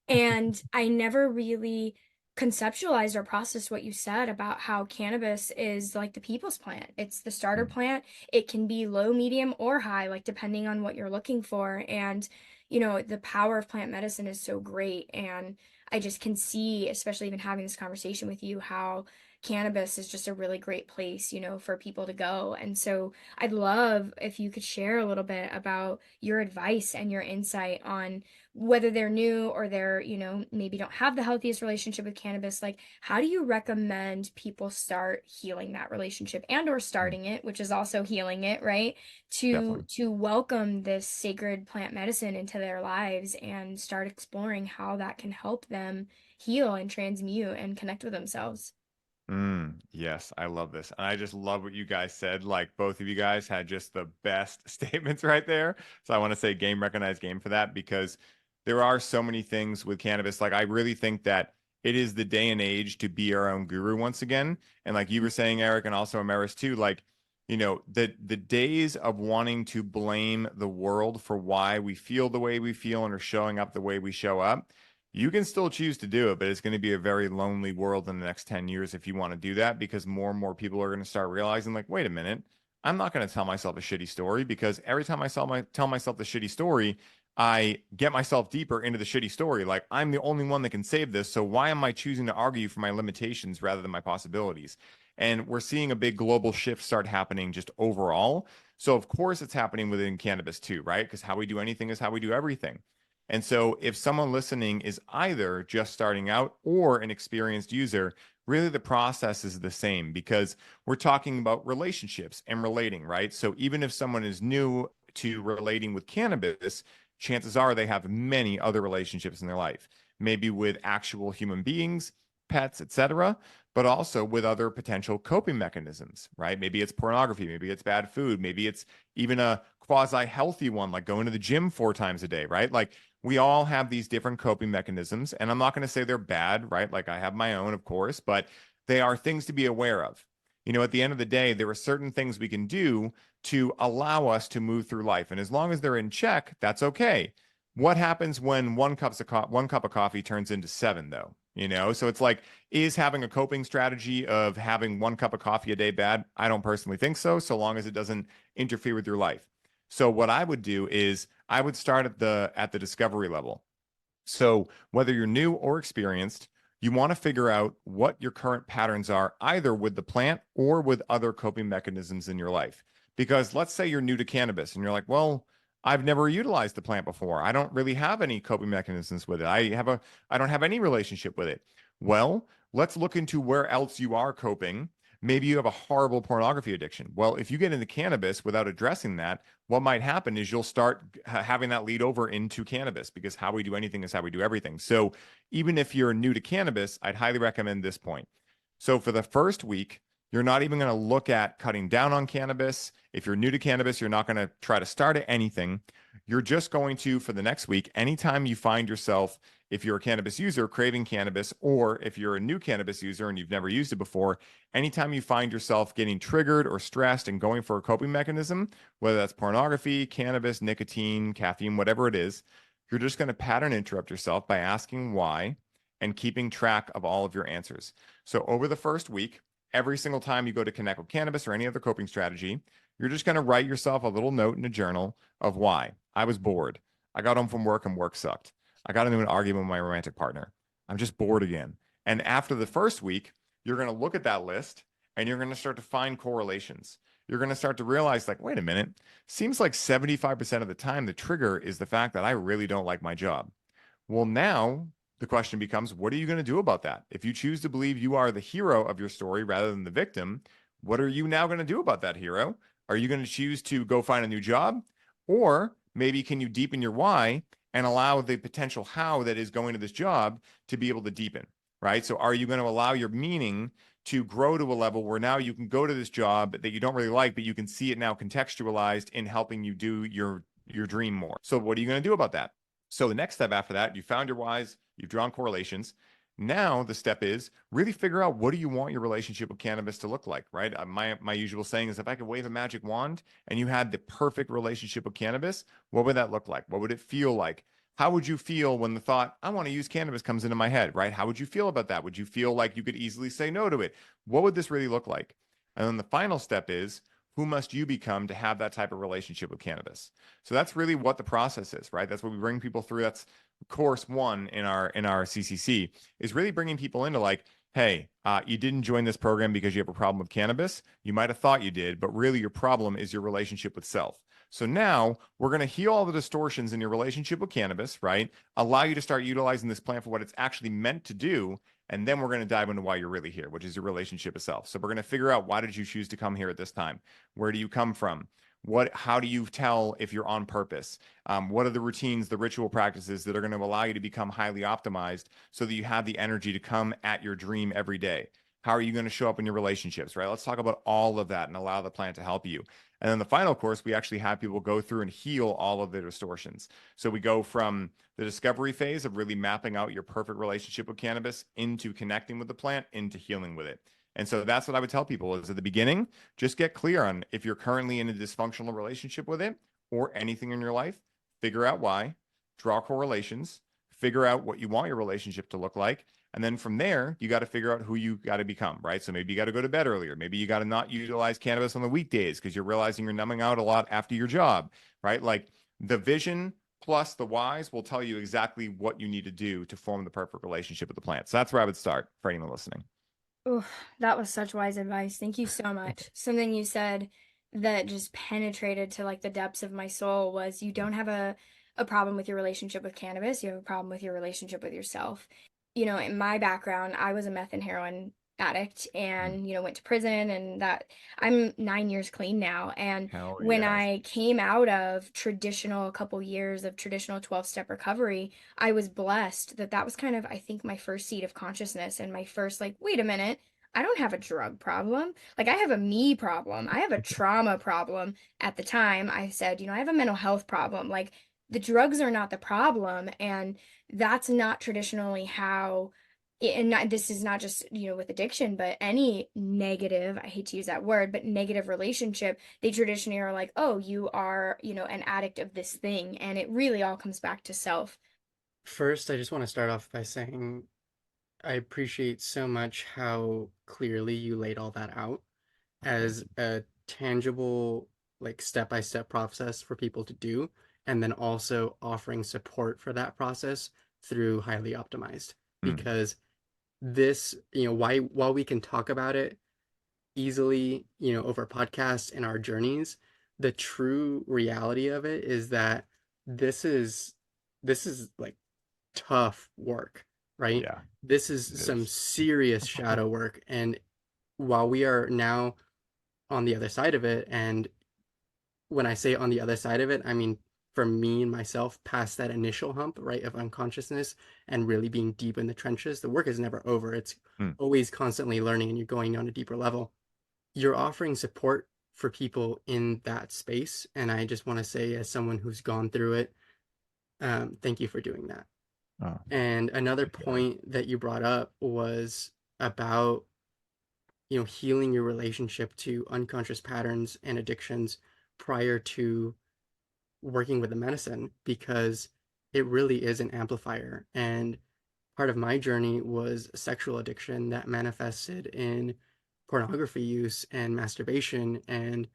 And I never really conceptualized or processed what you said about how cannabis is like the people's plant. It's the starter
Mm.
plant. It can be low, medium, or high, like depending on what you're looking for. And, the power of plant medicine is so great. And I just can see, especially even having this conversation with you, how cannabis is just a really great place, for people to go. And so I'd love if you could share a little bit about your advice and your insight on whether they're new or they're, maybe don't have the healthiest relationship with cannabis. Like, how do you recommend people start healing that relationship and or
Mm.
starting it, which is also healing it, right? To
Definitely.
welcome this sacred plant medicine into their lives and start exploring how that can help them heal and transmute and connect with themselves.
Yes, I love this. And I just love what you guys said. Like both of you guys had just the best statements right there. So I want to say game recognized game for that because there are so many things with cannabis. Like I really think that it is the day and age to be our own guru once again. And like you were saying, Eric, and also Amaris too, like, the days of wanting to blame the world for why we feel the way we feel and are showing up the way we show up, you can still choose to do it, but it's going to be a very lonely world in the next 10 years if you want to do that because more and more people are going to start realizing, like, wait a minute, I'm not going to tell myself a shitty story because every time tell myself the shitty story, I get myself deeper into the shitty story. Like, I'm the only one that can save this. So why am I choosing to argue for my limitations rather than my possibilities? And we're seeing a big global shift start happening just overall. So, of course, it's happening within cannabis too, right? Because how we do anything is how we do everything. And so, if someone listening is either just starting out or an experienced user, really the process is the same because we're talking about relationships and relating, right? So, even if someone is new to relating with cannabis, chances are they have many other relationships in their life, maybe with actual human beings, pets, etc. but also with other potential coping mechanisms, right? Maybe it's pornography, maybe it's bad food, maybe it's even a quasi healthy one, like going to the gym 4 times a day, right? Like we all have these different coping mechanisms, and I'm not going to say they're bad, right? Like I have my own, of course, but they are things to be aware of. At the end of the day, there are certain things we can do to allow us to move through life. And as long as they're in check, that's okay. What happens when one cup of coffee turns into seven, though? So it's like, is having a coping strategy of having 1 cup of coffee a day bad? I don't personally think so, so long as it doesn't interfere with your life. So what I would do is I would start at the discovery level. So whether you're new or experienced, you want to figure out what your current patterns are, either with the plant or with other coping mechanisms in your life. Because let's say you're new to cannabis and you're like, well, I've never utilized the plant before. I don't really have any coping mechanisms with it. I don't have any relationship with it. Well, let's look into where else you are coping. Maybe you have a horrible pornography addiction. Well, if you get into cannabis without addressing that, what might happen is you'll start having that lead over into cannabis, because how we do anything is how we do everything. So even if you're new to cannabis, I'd highly recommend this point. So for the first week, you're not even going to look at cutting down on cannabis. If you're new to cannabis, you're not going to try to start at anything. You're just going to, for the next week, anytime you find yourself, if you're a cannabis user, craving cannabis, or if you're a new cannabis user and you've never used it before, anytime you find yourself getting triggered or stressed and going for a coping mechanism, whether that's pornography, cannabis, nicotine, caffeine, whatever it is, you're just going to pattern interrupt yourself by asking why and keeping track of all of your answers. So over the first week, every single time you go to connect with cannabis or any other coping strategy, you're just going to write yourself a little note in a journal of why. I was bored. I got home from work and work sucked. I got into an argument with my romantic partner. I'm just bored again. And after the first week, you're going to look at that list and you're going to start to find correlations. You're going to start to realize, like, wait a minute, seems like 75% of the time the trigger is the fact that I really don't like my job. Well, now the question becomes, what are you going to do about that? If you choose to believe you are the hero of your story rather than the victim, what are you now going to do about that hero? Are you going to choose to go find a new job? Or maybe can you deepen your why and allow the potential how that is going to this job to be able to deepen, right? So are you going to allow your meaning to grow to a level where now you can go to this job that you don't really like, but you can see it now contextualized in helping you do your dream more? So what are you going to do about that? So the next step after that, you found your whys, you've drawn correlations. Now the step is really figure out, what do you want your relationship with cannabis to look like, right? My usual saying is, if I could wave a magic wand and you had the perfect relationship with cannabis, what would that look like? What would it feel like? How would you feel when the thought, I want to use cannabis, comes into my head, right? How would you feel about that? Would you feel like you could easily say no to it? What would this really look like? And then the final step is, who must you become to have that type of relationship with cannabis? So that's really what the process is, right? That's what we bring people through. That's course one in our CCC, is really bringing people into, like, hey, you didn't join this program because you have a problem with cannabis. You might have thought you did, but really your problem is your relationship with self. So now we're going to heal all the distortions in your relationship with cannabis, right? Allow you to start utilizing this plant for what it's actually meant to do. And then we're going to dive into why you're really here, which is your relationship with self. So we're going to figure out, why did you choose to come here at this time? Where do you come from? How do you tell if you're on purpose? What are the routines, the ritual practices that are going to allow you to become highly optimized so that you have the energy to come at your dream every day? How are you going to show up in your relationships, right? Let's talk about all of that and allow the plant to help you. And then the final course, we actually have people go through and heal all of the distortions. So we go from the discovery phase of really mapping out your perfect relationship with cannabis, into connecting with the plant, into healing with it. And so that's what I would tell people, is at the beginning, just get clear on if you're currently in a dysfunctional relationship with it or anything in your life. Figure out why, draw correlations, figure out what you want your relationship to look like. And then from there, you got to figure out who you got to become, right? So maybe you got to go to bed earlier. Maybe you got to not utilize cannabis on the weekdays because you're realizing you're numbing out a lot after your job, right? Like, the vision plus the whys will tell you exactly what you need to do to form the perfect relationship with the plant. So that's where I would start for anyone listening.
Oh, that was such wise advice. Thank you so much. Something you said that just penetrated to like the depths of my soul was, you don't have a problem with your relationship with cannabis, you have a problem with your relationship with yourself. In my background, I was a meth and heroin addict and, went to prison, and that I'm 9 years clean now. And
Hell
when
yes.
I came out of a couple years of traditional 12-step recovery, I was blessed that was kind of, I think, my first seed of consciousness and my first, like, wait a minute, I don't have a drug problem. Like, I have a me problem. I have a trauma problem. At the time, I said, I have a mental health problem. Like, the drugs are not the problem. And that's not traditionally how, and this is not just, with addiction, but any negative, I hate to use that word, but negative relationship, they traditionally are like, oh, you are, an addict of this thing. And it really all comes back to self.
First, I just want to start off by saying I appreciate so much how clearly you laid all that out
Thank
as
you.
a tangible, like step-by-step process for people to do, and then also offering support for that process through highly optimized.
Mm,
Because this, while we can talk about it easily, over podcasts and our journeys, the true reality of it is that this is this is like tough work, right?
yeah,
This is
it
some
is.
serious shadow work. And while we are now on the other side of it, and when I say on the other side of it, I mean for me and myself, past that initial hump, right, of unconsciousness and really being deep in the trenches, the work is never over. It's
Mm,
always constantly learning and you're going on a deeper level. You're offering support for people in that space. And I just want to say, as someone who's gone through it, thank you for doing that.
oh,
And another
appreciate it.
point that you brought up was about, healing your relationship to unconscious patterns and addictions prior to working with the medicine, because it really is an amplifier. And part of my journey was sexual addiction that manifested in pornography use and masturbation and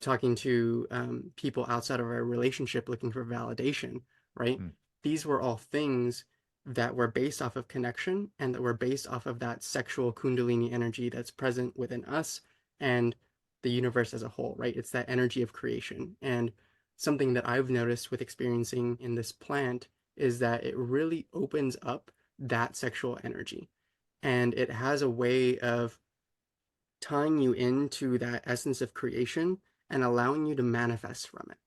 talking to people outside of our relationship looking for validation, right?
Mm,
These were all things that were based off of connection and that were based off of that sexual kundalini energy that's present within us and the universe as a whole, right? It's that energy of creation. And something that I've noticed with experiencing in this plant is that it really opens up that sexual energy. And it has a way of tying you into that essence of creation and allowing you to manifest from it.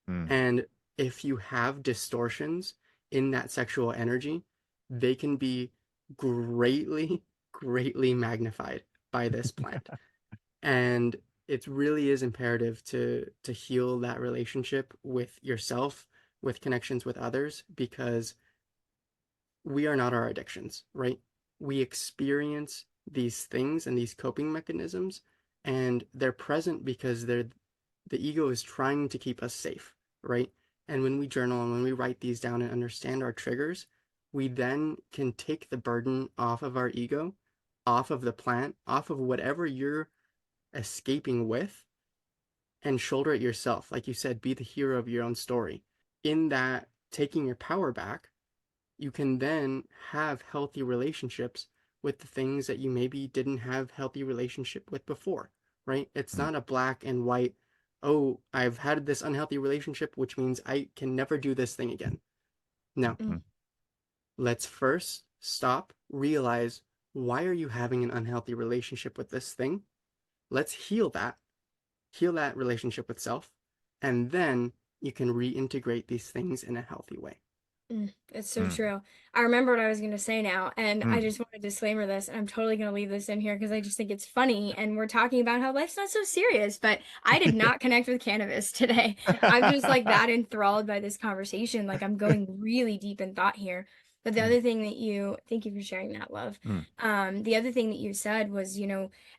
mm.
And if you have distortions in that sexual energy, they can be greatly, greatly magnified by this plant. And it really is imperative to heal that relationship with yourself, with connections with others, because we are not our addictions, right? We experience these things and these coping mechanisms, and they're present because the ego is trying to keep us safe, right? And when we journal and when we write these down and understand our triggers, we then can take the burden off of our ego, off of the plant, off of whatever you're escaping with, and shoulder it yourself. Like you said, be the hero of your own story. In that, taking your power back, you can then have healthy relationships with the things that you maybe didn't have healthy relationship with before, right? It's
Mm,
not a black and white, oh, I've had this unhealthy relationship, which means I can never do this thing again. No,
mm,
let's first stop, realize, why are you having an unhealthy relationship with this thing? Let's heal that relationship with self, and then you can reintegrate these things in a healthy way.
It's so
mm,
true. I remember what I was going to say now, and I
mm.
just want to disclaimer this, and I'm totally going to leave this in here because I just think it's funny, and we're talking about how life's not so serious, but I did not connect with cannabis today. I'm just like that enthralled by this conversation. Like, I'm going really deep in thought here. But the
Mm,
other thing that thank you for sharing that, love.
mm,
The other thing that you said was,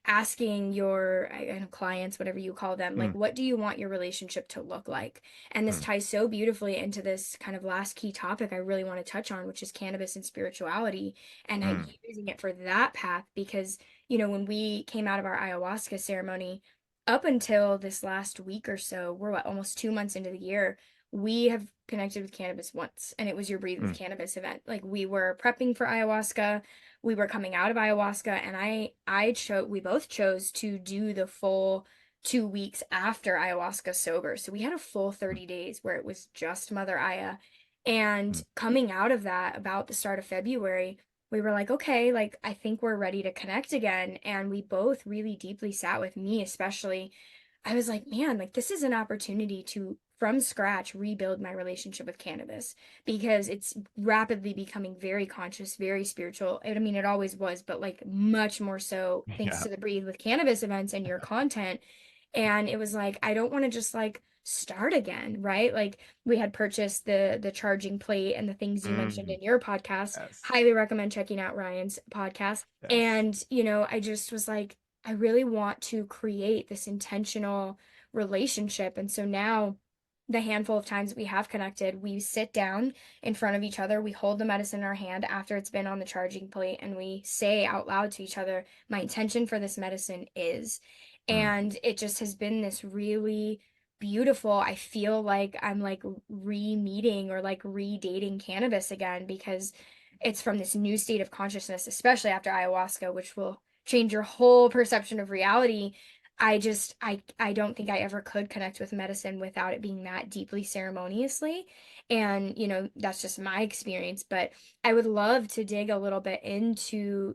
asking your clients, whatever you call them, like,
mm,
what do you want your relationship to look like? And this
mm,
ties so beautifully into this kind of last key topic I really want to touch on, which is cannabis and spirituality, and
mm,
using it for that path. Because, when we came out of our ayahuasca ceremony, up until this last week or so, we're what, almost 2 months into the year, we have connected with cannabis once, and it was your Breathe with
mm,
Cannabis event. Like, we were prepping for ayahuasca, we were coming out of ayahuasca, and we both chose to do the full 2 weeks after ayahuasca sober. So we had a full 30 days where it was just Mother Aya. And
mm,
coming out of that, about the start of February, we were like, okay, like, I think we're ready to connect again. And we both really deeply sat with me, especially. I was like, man, like, this is an opportunity to from scratch rebuild my relationship with cannabis, because it's rapidly becoming very conscious, very spiritual. I mean, it always was, but like much more so thanks
Yeah.
to the Breathe with Cannabis events and your content. And it was like, I don't want to just like start again, right? Like we had purchased the charging plate and the things you mentioned
Mhm.
in your podcast.
Yes.
Highly recommend checking out Ryan's podcast.
Yes.
And, I just was like, I really want to create this intentional relationship. And so now, the handful of times that we have connected, we sit down in front of each other, we hold the medicine in our hand after it's been on the charging plate, and we say out loud to each other, my intention for this medicine is.
Mm.
And it just has been this really beautiful, I feel like I'm like re-meeting or like re-dating cannabis again, because it's from this new state of consciousness, especially after ayahuasca, which will change your whole perception of reality. I don't think I ever could connect with medicine without it being that deeply ceremoniously. And, that's just my experience. But I would love to dig a little bit into,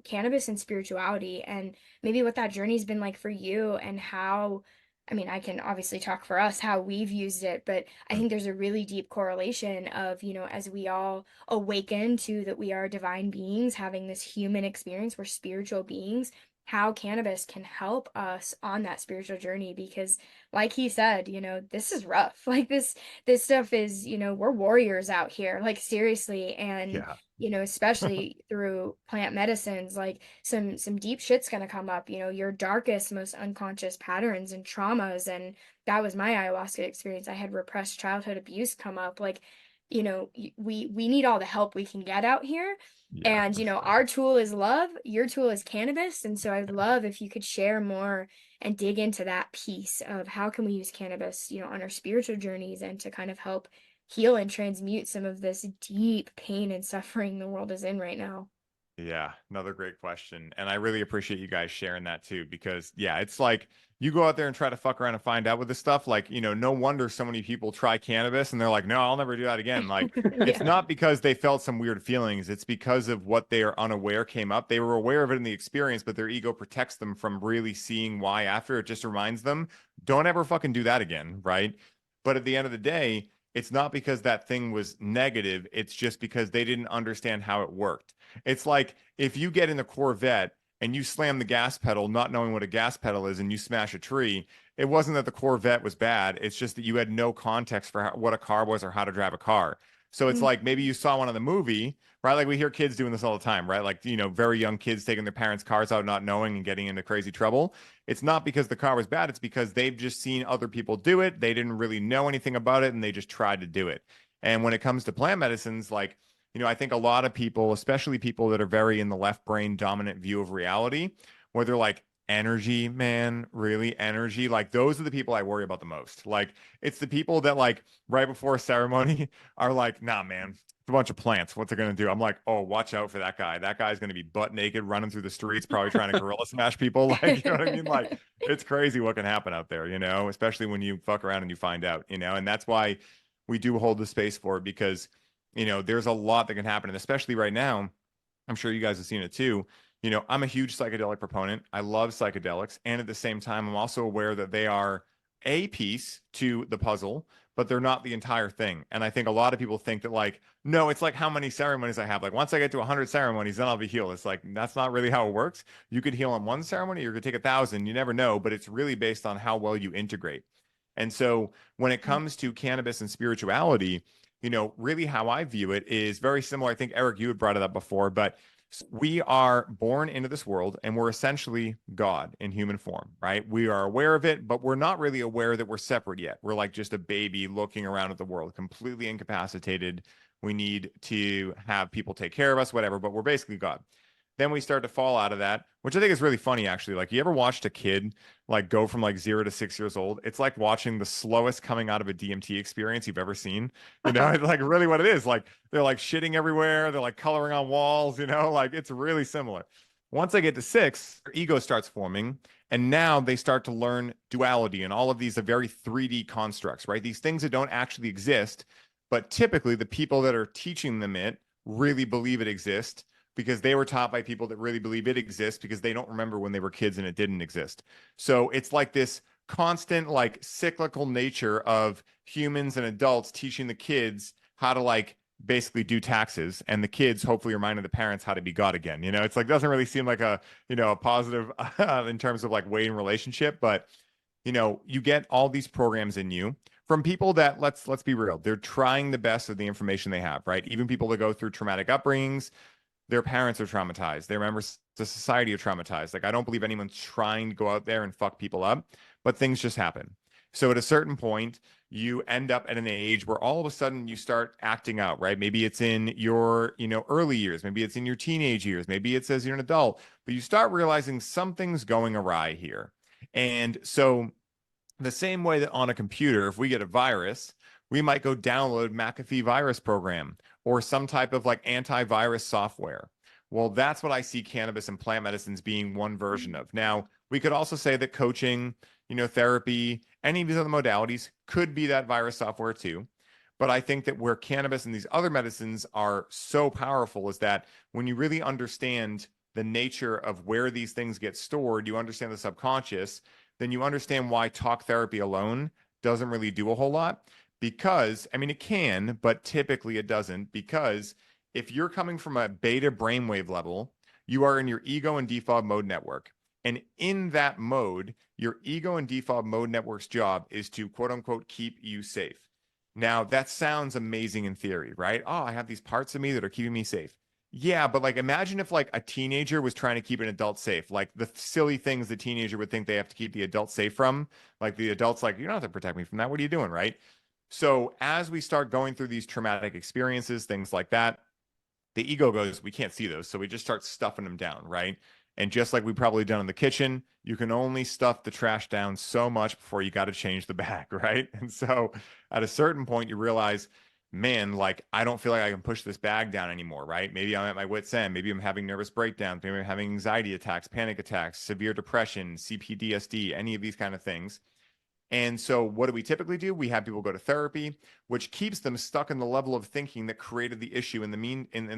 cannabis and spirituality, and maybe what that journey's been like for you, and how, I mean, I can obviously talk for us how we've used it, but I
Mm.
think there's a really deep correlation of, as we all awaken to that we are divine beings having this human experience, we're spiritual beings, how cannabis can help us on that spiritual journey. Because like he said, this is rough. Like this stuff is, we're warriors out here, like seriously. And
Yeah.
especially through plant medicines, like some deep shit's gonna come up, your darkest, most unconscious patterns and traumas. And that was my ayahuasca experience. I had repressed childhood abuse come up. Like, we need all the help we can get out here.
Yeah,
And,
for sure.
our tool is love, your tool is cannabis. And so I'd love if you could share more and dig into that piece of how can we use cannabis, on our spiritual journeys, and to kind of help heal and transmute some of this deep pain and suffering the world is in right now.
Yeah, another great question. And I really appreciate you guys sharing that too, because yeah, it's like you go out there and try to fuck around and find out with this stuff. Like, no wonder so many people try cannabis and they're like, no, I'll never do that again. Like, it's
Yeah.
not because they felt some weird feelings. It's because of what they are unaware came up. They were aware of it in the experience, but their ego protects them from really seeing why after. It just reminds them, don't ever fucking do that again. Right. But at the end of the day, it's not because that thing was negative. It's just because they didn't understand how it worked. It's like if you get in the Corvette and you slam the gas pedal, not knowing what a gas pedal is, and you smash a tree, it wasn't that the Corvette was bad. It's just that you had no context for what a car was or how to drive a car. So it's
Mm.
like maybe you saw one in the movie, right? Like we hear kids doing this all the time, right? Like, very young kids taking their parents' cars out, not knowing and getting into crazy trouble. It's not because the car was bad. It's because they've just seen other people do it. They didn't really know anything about it and they just tried to do it. And when it comes to plant medicines, like, I think a lot of people, especially people that are very in the left brain dominant view of reality, where they're like, energy, man, really energy. Like those are the people I worry about the most. Like it's the people that like right before a ceremony are like, nah, man, it's a bunch of plants. What's it gonna do? I'm like, oh, watch out for that guy. That guy's gonna be butt naked running through the streets, probably trying to gorilla smash people. Like, you know what I mean? Like it's crazy what can happen out there, especially when you fuck around and you find out, and that's why we do hold the space for it because there's a lot that can happen. And especially right now, I'm sure you guys have seen it too. I'm a huge psychedelic proponent. I love psychedelics. And at the same time, I'm also aware that they are a piece to the puzzle, but they're not the entire thing. And I think a lot of people think that, like, no, it's like how many ceremonies I have. Like, once I get to 100 ceremonies, then I'll be healed. It's like, that's not really how it works. You could heal in one ceremony, you're going to take 1,000. You never know, but it's really based on how well you integrate. And so when it comes to cannabis and spirituality, really how I view it is very similar. I think, Eric, you had brought it up before, but we are born into this world and we're essentially God in human form, right? We are aware of it, but we're not really aware that we're separate yet. We're like just a baby looking around at the world, completely incapacitated. We need to have people take care of us, whatever, but we're basically God. Then we start to fall out of that, which I think is really funny, actually. Like, you ever watched a kid like go from like 0 to 6 years old? It's like watching the slowest coming out of a DMT experience you've ever seen. It's like really what it is. Like, they're like shitting everywhere, they're like coloring on walls, like it's really similar. Once I get to 6, their ego starts forming, and now they start to learn duality and all of these are very 3D constructs, right? These things that don't actually exist, but typically the people that are teaching them it really believe it exists because they were taught by people that really believe it exists because they don't remember when they were kids and it didn't exist. So it's like this constant like cyclical nature of humans and adults teaching the kids how to like basically do taxes, and the kids hopefully reminding the parents how to be God again. You know, it's like doesn't really seem like a, you know, a positive in terms of like way in relationship, but you know, you get all these programs in you from people that let's be real, they're trying the best of the information they have, right? Even people that go through traumatic upbringings, their parents are traumatized, their members of society are traumatized. Like I don't believe anyone's trying to go out there and fuck people up, but things just happen. So at a certain point, you end up at an age where all of a sudden you start acting out, right? Maybe it's in your, you know, early years, maybe it's in your teenage years, maybe it's as you're an adult, but you start realizing something's going awry here. And so the same way that on a computer, if we get a virus, we might go download McAfee virus program or some type of like antivirus software. Well, that's what I see cannabis and plant medicines being one version of. Now, we could also say that coaching, you know, therapy, any of these other modalities could be that virus software too. But I think that where cannabis and these other medicines are so powerful is that when you really understand the nature of where these things get stored, you understand the subconscious, then you understand why talk therapy alone doesn't really do a whole lot. Because, I mean, it can, but typically it doesn't. Because if you're coming from a beta brainwave level, you are in your ego and default mode network. And in that mode, your ego and default mode network's job is to quote unquote keep you safe. Now, that sounds amazing in theory, right? Oh, I have these parts of me that are keeping me safe. Yeah, but like imagine if like a teenager was trying to keep an adult safe, like the silly things the teenager would think they have to keep the adult safe from. Like the adult's like, you don't have to protect me from that. What are you doing, right? So as we start going through these traumatic experiences, things like that, the ego goes, we can't see those. So we just start stuffing them down, right? And just like we probably done in the kitchen, you can only stuff the trash down so much before you got to change the bag, right? And so at a certain point, you realize, man, like I don't feel like I can push this bag down anymore, right? Maybe I'm at my wit's end. Maybe I'm having nervous breakdowns. Maybe I'm having anxiety attacks, panic attacks, severe depression, CPTSD, any of these kind of things. And so what do we typically do? We have people go to therapy, which keeps them stuck in the level of thinking that created the issue in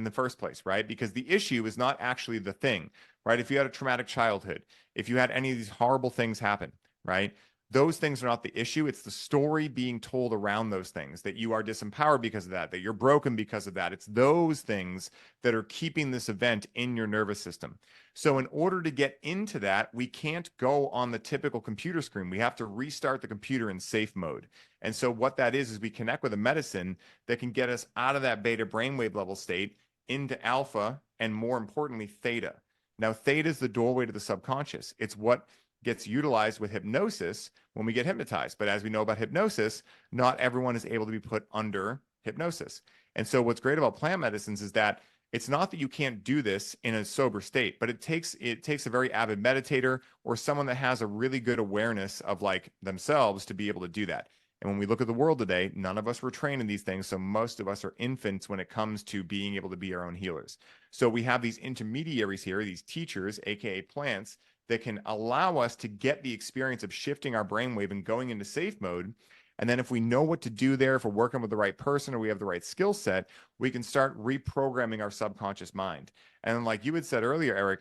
the first place, right? Because the issue is not actually the thing, right? If you had a traumatic childhood, if you had any of these horrible things happen, right? Those things are not the issue. It's the story being told around those things, that you are disempowered because of that you're broken because of that. It's those things that are keeping this event in your nervous system. So in order to get into that, we can't go on the typical computer screen. We have to restart the computer in safe mode. And so what that is we connect with a medicine that can get us out of that beta brainwave level state into alpha and more importantly, theta. Now, theta is the doorway to the subconscious. It's what gets utilized with hypnosis when we get hypnotized. But as we know about hypnosis, not everyone is able to be put under hypnosis. And so what's great about plant medicines is that it's not that you can't do this in a sober state, but it takes a very avid meditator or someone that has a really good awareness of like themselves to be able to do that. And when we look at the world today, none of us were trained in these things. So most of us are infants when it comes to being able to be our own healers. So we have these intermediaries here, these teachers, AKA plants, that can allow us to get the experience of shifting our brainwave and going into safe mode. And then if we know what to do there, if we're working with the right person or we have the right skill set, we can start reprogramming our subconscious mind. And like you had said earlier, Eric,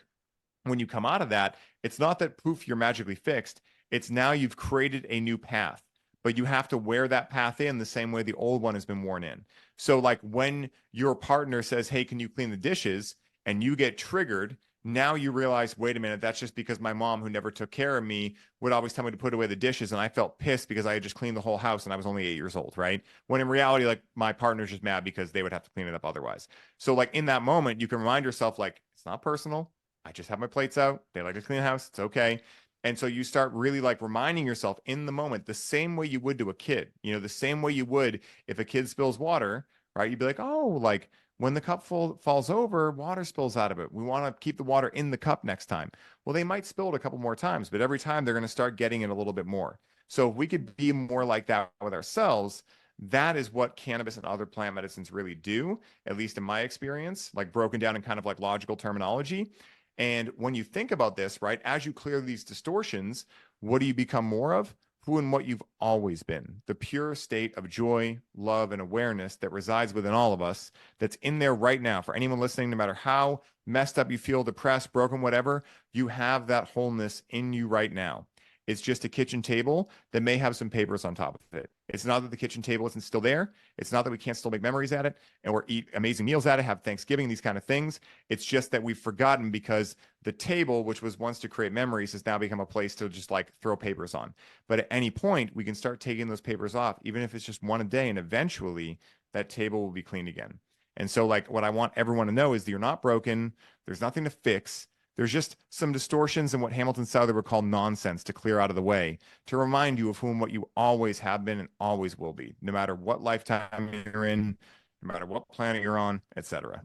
when you come out of that, it's not that poof, you're magically fixed. It's now you've created a new path, but you have to wear that path in the same way the old one has been worn in. So like when your partner says, hey, can you clean the dishes? And you get triggered, now you realize, wait a minute, that's just because my mom, who never took care of me, would always tell me to put away the dishes. And I felt pissed because I had just cleaned the whole house and I was only 8 years old, right? When in reality, like my partner's just mad because they would have to clean it up otherwise. So like in that moment, you can remind yourself, like, it's not personal. I just have my plates out. They like to clean the house. It's okay. And so you start really like reminding yourself in the moment, the same way you would to a kid, you know, the same way you would if a kid spills water, right? You'd be like, oh, like, when the cup falls over, water spills out of it. We want to keep the water in the cup next time. Well, they might spill it a couple more times, but every time they're going to start getting it a little bit more. So if we could be more like that with ourselves, that is what cannabis and other plant medicines really do, at least in my experience, like broken down in kind of like logical terminology. And when you think about this, right, as you clear these distortions, what do you become more of? Who and what you've always been, the pure state of joy, love, and awareness that resides within all of us, that's in there right now. For anyone listening, no matter how messed up you feel, depressed, broken, whatever, you have that wholeness in you right now. It's just a kitchen table that may have some papers on top of it. It's not that the kitchen table isn't still there. It's not that we can't still make memories at it and or eat amazing meals at it, have Thanksgiving, these kind of things. It's just that we've forgotten because the table, which was once to create memories, has now become a place to just like throw papers on. But at any point, we can start taking those papers off, even if it's just one a day, and eventually that table will be cleaned again. And so, like, what I want everyone to know is that you're not broken. There's nothing to fix. There's just some distortions in what Hamilton Souther would call nonsense to clear out of the way, to remind you of whom what you always have been and always will be, no matter what lifetime you're in, no matter what planet you're on, etc.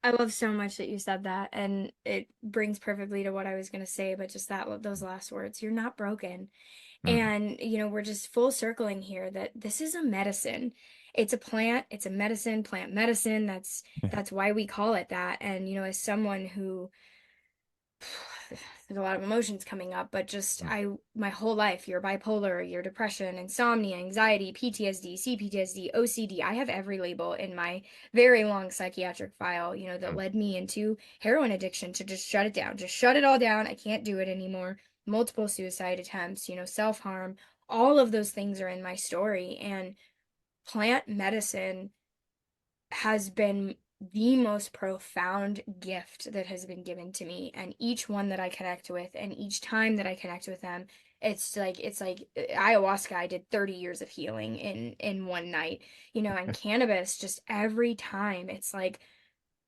I love so much that you said that, and it brings perfectly to what I was going to say, but just those last words, you're not broken.
Mm.
And, we're just full circling here that this is a medicine. It's a plant, it's a medicine, plant medicine. That's why we call it that. And, as someone who there's a lot of emotions coming up, but just my whole life, your bipolar, your depression, insomnia, anxiety, PTSD, CPTSD, OCD, I have every label in my very long psychiatric file, that led me into heroin addiction, to just shut it down, just shut it all down. I can't do it anymore. Multiple suicide attempts, self-harm, all of those things are in my story. And plant medicine has been the most profound gift that has been given to me, and each one that I connect with, and each time that I connect with them, it's like ayahuasca. I did 30 years of healing in one night, and cannabis, just every time it's like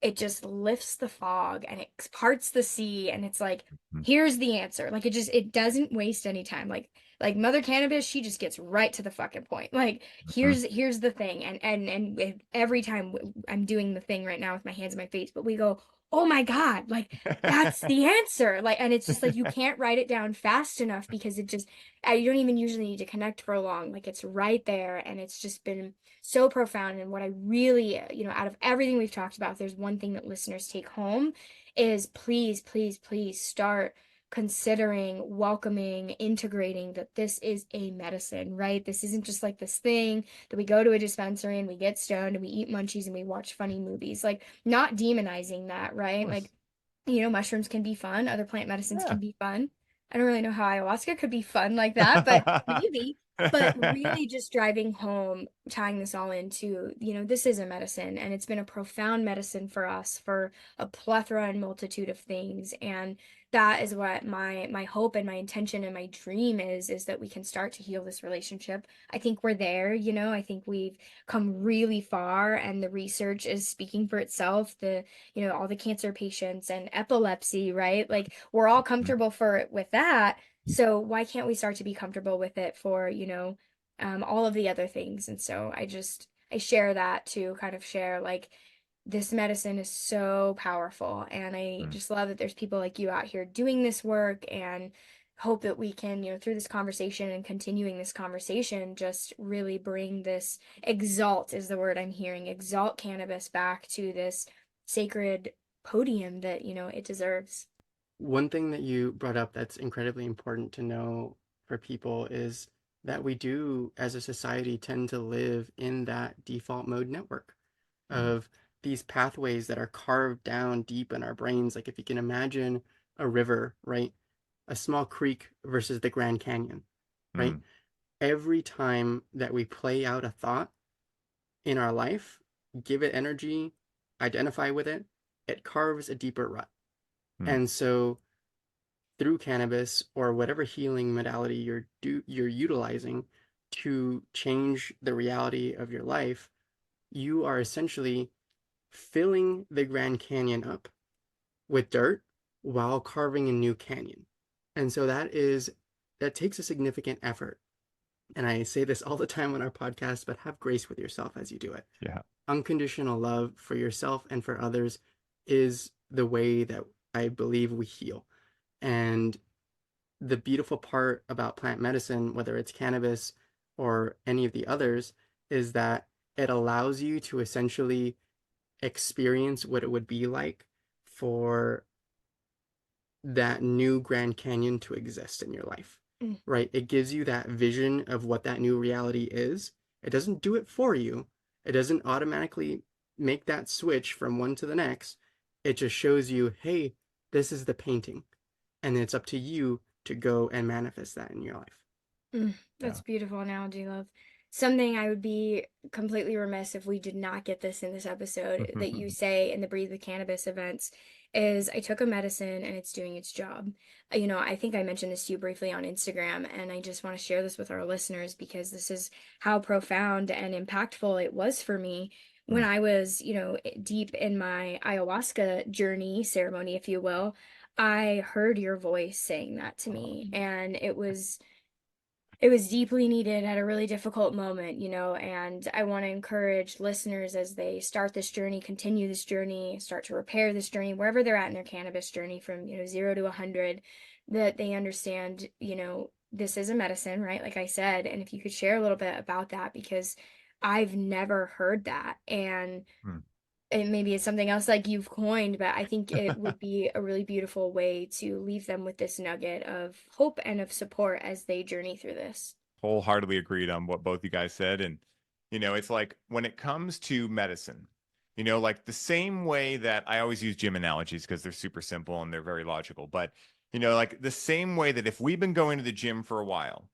it just lifts the fog and it parts the sea, and it's like, here's the answer. Like it doesn't waste any time. Like Mother Cannabis, she just gets right to the fucking point. Like here's the thing. And every time I'm doing the thing right now with my hands in my face, but we go, oh my God, like that's the answer. Like, and it's just like you can't write it down fast enough because you don't even usually need to connect for long. Like it's right there, and it's just been so profound. And what I really, out of everything we've talked about, if there's one thing that listeners take home, is please, please, please start considering, welcoming, integrating that this is a medicine, right? This isn't just like this thing that we go to a dispensary and we get stoned and we eat munchies and we watch funny movies. Like, not demonizing that, right? Like, mushrooms can be fun, other plant medicines
Yeah.
can be fun. I don't really know how ayahuasca could be fun like that, but maybe. But really just driving home, tying this all into, this is a medicine, and it's been a profound medicine for us for a plethora and multitude of things. And that is what my hope and my intention and my dream is that we can start to heal this relationship. I think we're there, I think we've come really far, and the research is speaking for itself. All the cancer patients and epilepsy, right? Like we're all comfortable with that. So why can't we start to be comfortable with it for, all of the other things? And so I share that to kind of share, like, this medicine is so powerful. And I just love that there's people like you out here doing this work, and hope that we can, through this conversation and continuing this conversation, just really bring this, exalt is the word I'm hearing, exalt cannabis back to this sacred podium that, it deserves.
One thing that you brought up that's incredibly important to know for people is that we do, as a society, tend to live in that default mode network of these pathways that are carved down deep in our brains. Like if you can imagine a river, right? A small creek versus the Grand Canyon, right? Every time that we play out a thought in our life, give it energy, identify with it, it carves a deeper rut. And so through cannabis or whatever healing modality you're utilizing to change the reality of your life, you are essentially filling the Grand Canyon up with dirt while carving a new canyon. And so that takes a significant effort. And I say this all the time on our podcast, but have grace with yourself as you do it.
Yeah.
Unconditional love for yourself and for others is the way that I believe we heal. And the beautiful part about plant medicine, whether it's cannabis or any of the others, is that it allows you to essentially experience what it would be like for that new Grand Canyon to exist in your life, right? It gives you that vision of what that new reality is. It doesn't do it for you. It doesn't automatically make that switch from one to the next. It just shows you, hey, this is the painting. And it's up to you to go and manifest that in your life.
That's a beautiful analogy, love. Something I would be completely remiss if we did not get this in this episode that you say in the Breathe with Cannabis events is I took a medicine and it's doing its job. I think I mentioned this to you briefly on Instagram, and I just want to share this with our listeners because this is how profound and impactful it was for me when I was, deep in my ayahuasca journey ceremony, if you will. I heard your voice saying that to me, and it was deeply needed at a really difficult moment, and I want to encourage listeners as they start this journey, continue this journey, start to repair this journey, wherever they're at in their cannabis journey from, 0 to 100, that they understand, this is a medicine, right? Like I said, and if you could share a little bit about that, because I've never heard that. And it maybe it's something else like you've coined, but I think it would be a really beautiful way to leave them with this nugget of hope and of support as they journey through this.
Wholeheartedly agreed on what both you guys said. And, it's like when it comes to medicine, like the same way that I always use gym analogies because they're super simple and they're very logical. But, like the same way that if we've been going to the gym for a while,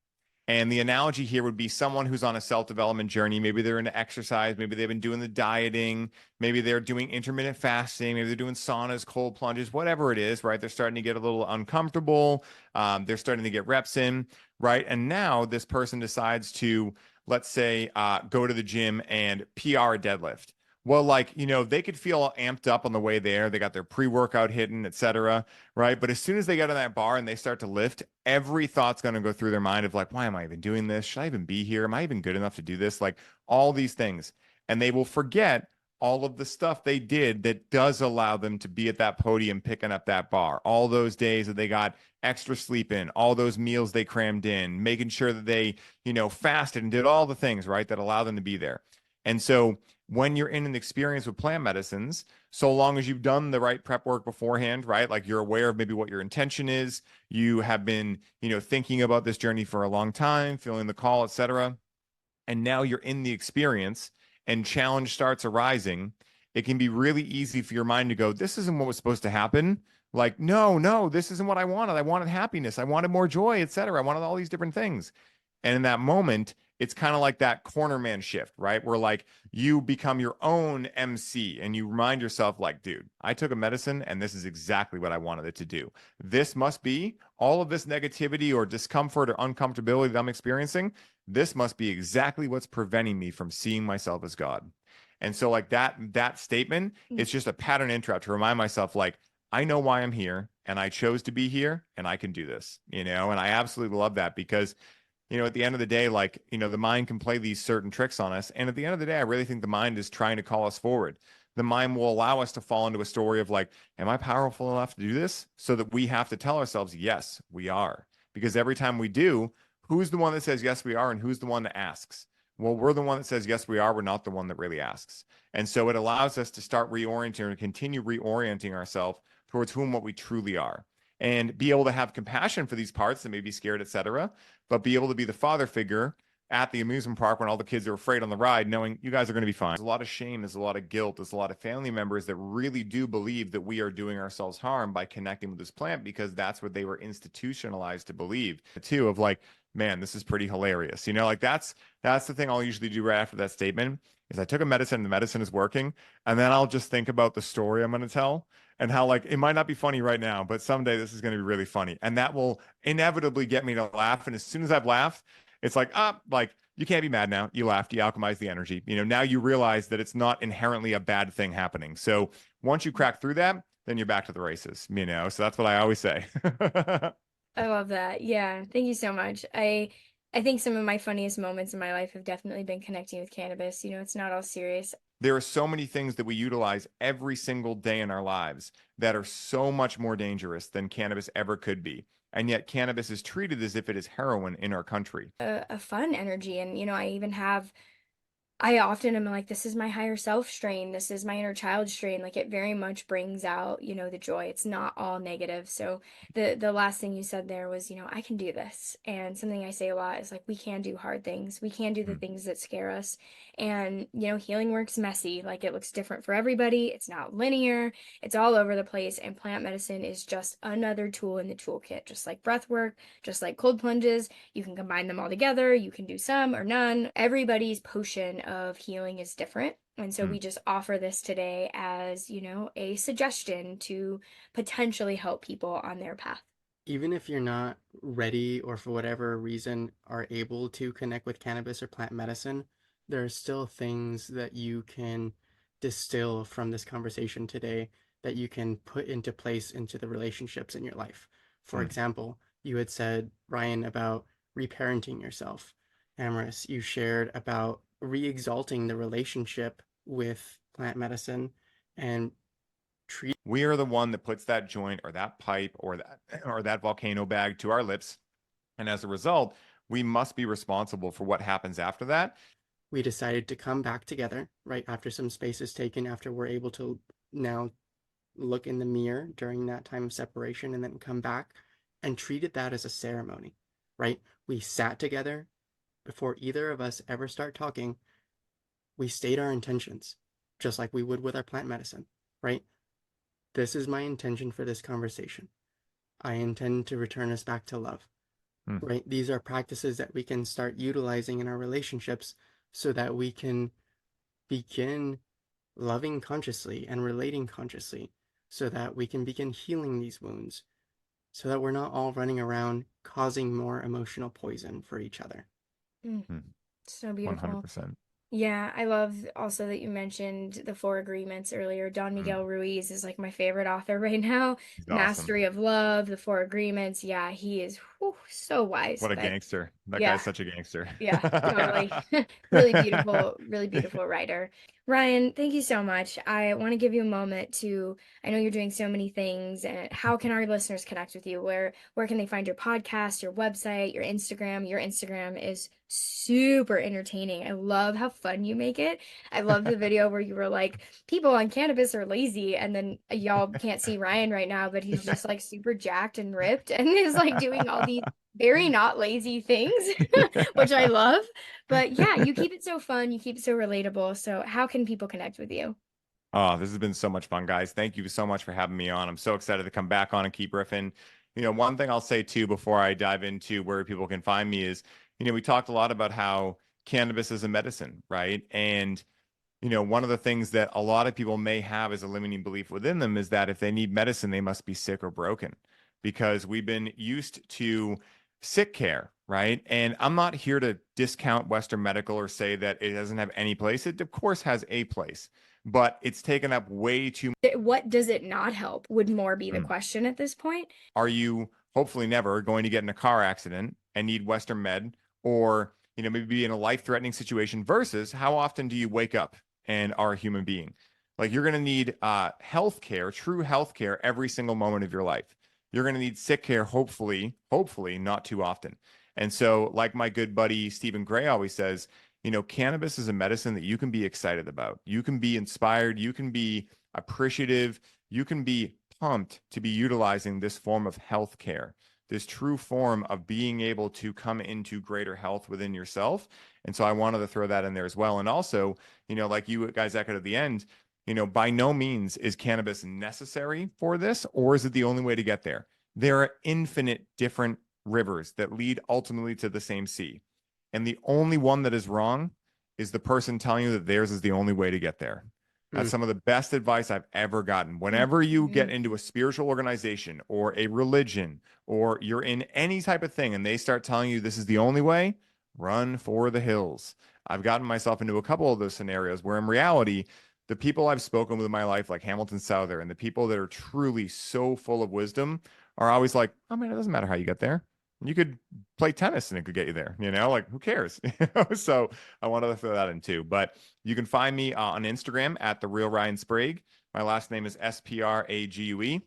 and the analogy here would be someone who's on a self-development journey. Maybe they're into exercise. Maybe they've been doing the dieting. Maybe they're doing intermittent fasting. Maybe they're doing saunas, cold plunges, whatever it is, right? They're starting to get a little uncomfortable. They're starting to get reps in, right? And now this person decides to, let's say, go to the gym and PR a deadlift. Well, like, they could feel amped up on the way there. They got their pre-workout hidden, et cetera, right? But as soon as they get on that bar and they start to lift, every thought's going to go through their mind of like, why am I even doing this? Should I even be here? Am I even good enough to do this? Like all these things. And they will forget all of the stuff they did that does allow them to be at that podium picking up that bar. All those days that they got extra sleep in, all those meals they crammed in, making sure that they, fasted and did all the things, right, that allow them to be there. And so when you're in an experience with plant medicines, so long as you've done the right prep work beforehand, right? Like you're aware of maybe what your intention is, you have been, thinking about this journey for a long time, feeling the call, etc. And now you're in the experience and challenge starts arising, it can be really easy for your mind to go, this isn't what was supposed to happen. Like, no, this isn't what I wanted. I wanted happiness. I wanted more joy, etc. I wanted all these different things. And in that moment, it's kind of like that corner man shift, right? Where like you become your own MC and you remind yourself, like, dude, I took a medicine and this is exactly what I wanted it to do. This must be all of this negativity or discomfort or uncomfortability that I'm experiencing. This must be exactly what's preventing me from seeing myself as God. And so, like that statement, it's just a pattern interrupt to remind myself, like, I know why I'm here and I chose to be here and I can do this, and I absolutely love that because at the end of the day, like, the mind can play these certain tricks on us. And at the end of the day, I really think the mind is trying to call us forward. The mind will allow us to fall into a story of like, am I powerful enough to do this? So that we have to tell ourselves, yes, we are. Because every time we do, who's the one that says, yes, we are? And who's the one that asks? Well, we're the one that says, yes, we are. We're not the one that really asks. And so it allows us to start reorienting and continue reorienting ourselves towards whom what we truly are and be able to have compassion for these parts that may be scared, etc., but be able to be the father figure at the amusement park when all the kids are afraid on the ride, knowing you guys are going to be fine. There's a lot of shame, there's a lot of guilt, there's a lot of family members that really do believe that we are doing ourselves harm by connecting with this plant because that's what they were institutionalized to believe. Too, of like, man, this is pretty hilarious. Like that's the thing I'll usually do right after that statement is I took a medicine, the medicine is working, and then I'll just think about the story I'm going to tell and how like it might not be funny right now, but someday this is going to be really funny. And that will inevitably get me to laugh. And as soon as I've laughed, it's like, like you can't be mad now. You laughed, you alchemized the energy. Now you realize that it's not inherently a bad thing happening. So once you crack through that, then you're back to the races, So that's what I always say.
I love that. Yeah. Thank you so much. I think some of my funniest moments in my life have definitely been connecting with cannabis. It's not all serious.
There are so many things that we utilize every single day in our lives that are so much more dangerous than cannabis ever could be. And yet cannabis is treated as if it is heroin in our country.
A fun energy. And, I even have I often am like, this is my higher self strain. This is my inner child strain. Like it very much brings out, the joy. It's not all negative. So the last thing you said there was, I can do this. And something I say a lot is like, we can do hard things. We can do the
Mm,
things that scare us. And, healing work's messy. Like it looks different for everybody. It's not linear. It's all over the place. And plant medicine is just another tool in the toolkit, just like breath work, just like cold plunges. You can combine them all together. You can do some or none. Everybody's potion of healing is different. And so we
mm.
just offer this today as, a suggestion to potentially help people on their path.
Even if you're not ready or for whatever reason are able to connect with cannabis or plant medicine, there are still things that you can distill from this conversation today that you can put into place into the relationships in your life. For
Mm.
example, you had said, Ryan, about reparenting yourself. Amaris, you shared about re-exalting the relationship with plant medicine and treat.
We are the one that puts that joint or that pipe or that volcano bag to our lips. And as a result, we must be responsible for what happens after that.
We decided to come back together right after some space is taken, after we're able to now look in the mirror during that time of separation and then come back, and treated that as a ceremony, right? We sat together before either of us ever start talking. We state our intentions just like we would with our plant medicine, right? This is my intention for this conversation. I intend to return us back to love,
Mm.
right? These are practices that we can start utilizing in our relationships so that we can begin loving consciously and relating consciously, so that we can begin healing these wounds, so that we're not all running around causing more emotional poison for each other.
Mm,
Mm.
so beautiful.
100%.
Yeah, I love also that you mentioned the Four Agreements earlier. Don
Mm.
Miguel Ruiz is like my favorite author right now.
He's awesome.
Mastery of Love, the Four Agreements. Yeah, he is so wise.
What a
But
gangster. That
yeah,
guy's such a gangster.
yeah, totally. Really beautiful writer. Ryan, thank you so much. I want to give you a moment to, I know you're doing so many things, and how can our listeners connect with you? Where can they find your podcast, your website, your Instagram? Your Instagram is super entertaining. I love how fun you make it. I love the video where you were like, people on cannabis are lazy, and then y'all can't see Ryan right now, but he's just like super jacked and ripped and is like doing all these very not lazy things, which I love. But yeah, you keep it so fun, you keep it so relatable. So how can people connect with you?
Oh, this has been so much fun, guys. Thank you so much for having me on. I'm so excited to come back on and keep riffing. One thing I'll say too before I dive into where people can find me is, we talked a lot about how cannabis is a medicine, right? And one of the things that a lot of people may have as a limiting belief within them is that if they need medicine, they must be sick or broken because we've been used to sick care, right? And I'm not here to discount Western medical or say that it doesn't have any place. It, of course, has a place, but it's taken up way too.
What does it not help would more be the
Mm.
question at this point.
Are you hopefully never going to get in a car accident and need Western med or, maybe be in a life-threatening situation versus how often do you wake up and are a human being? Like you're going to need health care, true health care every single moment of your life. You're going to need sick care, hopefully not too often. And so, like my good buddy Stephen Gray always says, cannabis is a medicine that you can be excited about. You can be inspired. You can be appreciative. You can be pumped to be utilizing this form of health care, this true form of being able to come into greater health within yourself. And so I wanted to throw that in there as well. And also, like you guys echoed at the end, by no means is cannabis necessary for this, or is it the only way to get there? There are infinite different rivers that lead ultimately to the same sea. And the only one that is wrong is the person telling you that theirs is the only way to get there. That's
Mm.
some of the best advice I've ever gotten. Whenever you get into a spiritual organization or a religion, or you're in any type of thing and they start telling you this is the only way, run for the hills. I've gotten myself into a couple of those scenarios where in reality, the people I've spoken with in my life, like Hamilton Souther, and the people that are truly so full of wisdom are always like, oh man, it doesn't matter how you get there. You could play tennis and it could get you there, like who cares? So I wanted to throw that in too. But you can find me on Instagram at the real Ryan Sprague. My last name is Sprague.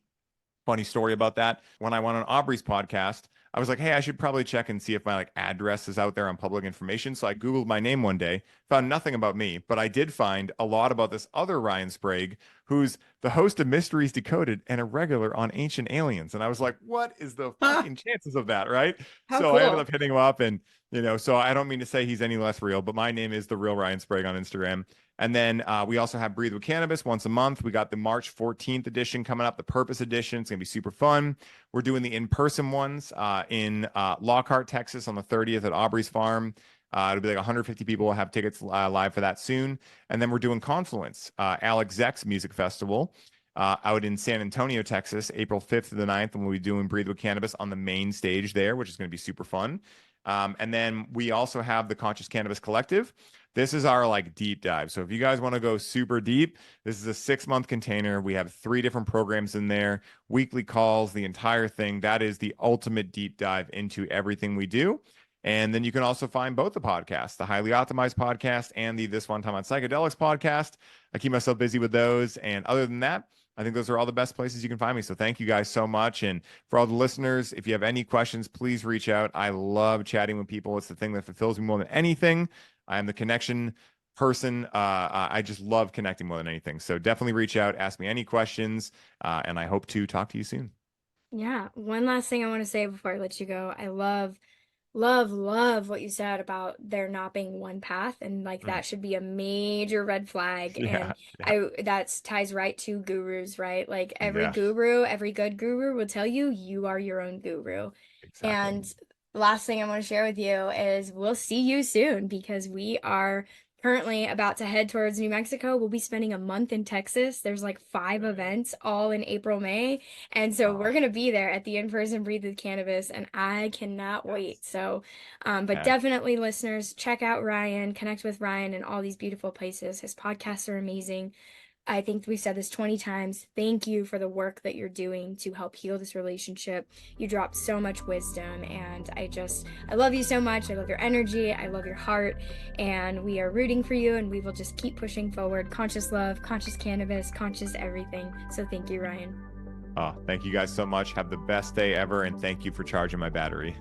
Funny story about that. When I went on Aubrey's podcast, I was like, hey, I should probably check and see if my like address is out there on public information. So I Googled my name one day, found nothing about me, but I did find a lot about this other Ryan Sprague, who's the host of Mysteries Decoded and a regular on Ancient Aliens. And I was like, what is the
Huh,
fucking chances of that, right?
how
So I ended
cool.
up hitting him up and, so I don't mean to say he's any less real, but my name is the real Ryan Sprague on Instagram. And then we also have Breathe with Cannabis once a month. We got the March 14th edition coming up, the Purpose edition. It's going to be super fun. We're doing the in-person ones in Lockhart, Texas on the 30th at Aubrey's Farm. It'll be like 150 people will have tickets live for that soon. And then we're doing Confluence, Alex Zek's music festival out in San Antonio, Texas, April 5th to the 9th. And we'll be doing Breathe with Cannabis on the main stage there, which is going to be super fun. And then we also have the Conscious Cannabis Collective. This is our like deep dive. So if you guys want to go super deep, this is a 6-month container. We have 3 different programs in there, weekly calls, the entire thing. That is the ultimate deep dive into everything we do. And then you can also find both the podcasts, the Highly Optimized podcast and the This One Time on Psychedelics podcast. I keep myself busy with those. And other than that, I think those are all the best places you can find me. So thank you guys so much. And for all the listeners, if you have any questions, please reach out. I love chatting with people. It's the thing that fulfills me more than anything. I am the connection person. I just love connecting more than anything. So definitely reach out, ask me any questions, and I hope to talk to you soon.
Yeah. One last thing I want to say before I let you go. I love what you said about there not being one path, and like that should be a major red flag.
Yeah,
And that ties right to gurus, right? Like every
yeah,
guru, every good guru will tell you you are your own guru.
exactly.
And last thing I want to share with you is we'll see you soon, because we are currently about to head towards New Mexico. We'll be spending a month in Texas. There's like 5 events all in April, May. And so we're going to be there at the in-person Breathe with Cannabis, and I cannot wait. So, but
Yeah.
definitely listeners, check out Ryan, connect with Ryan in all these beautiful places. His podcasts are amazing. I think we've said this 20 times. Thank you for the work that you're doing to help heal this relationship. You dropped so much wisdom, and I love you so much. I love your energy. I love your heart, and we are rooting for you, and we will just keep pushing forward. Conscious love, conscious cannabis, conscious everything. So thank you, Ryan.
Oh, thank you guys so much. Have the best day ever. And thank you for charging my battery.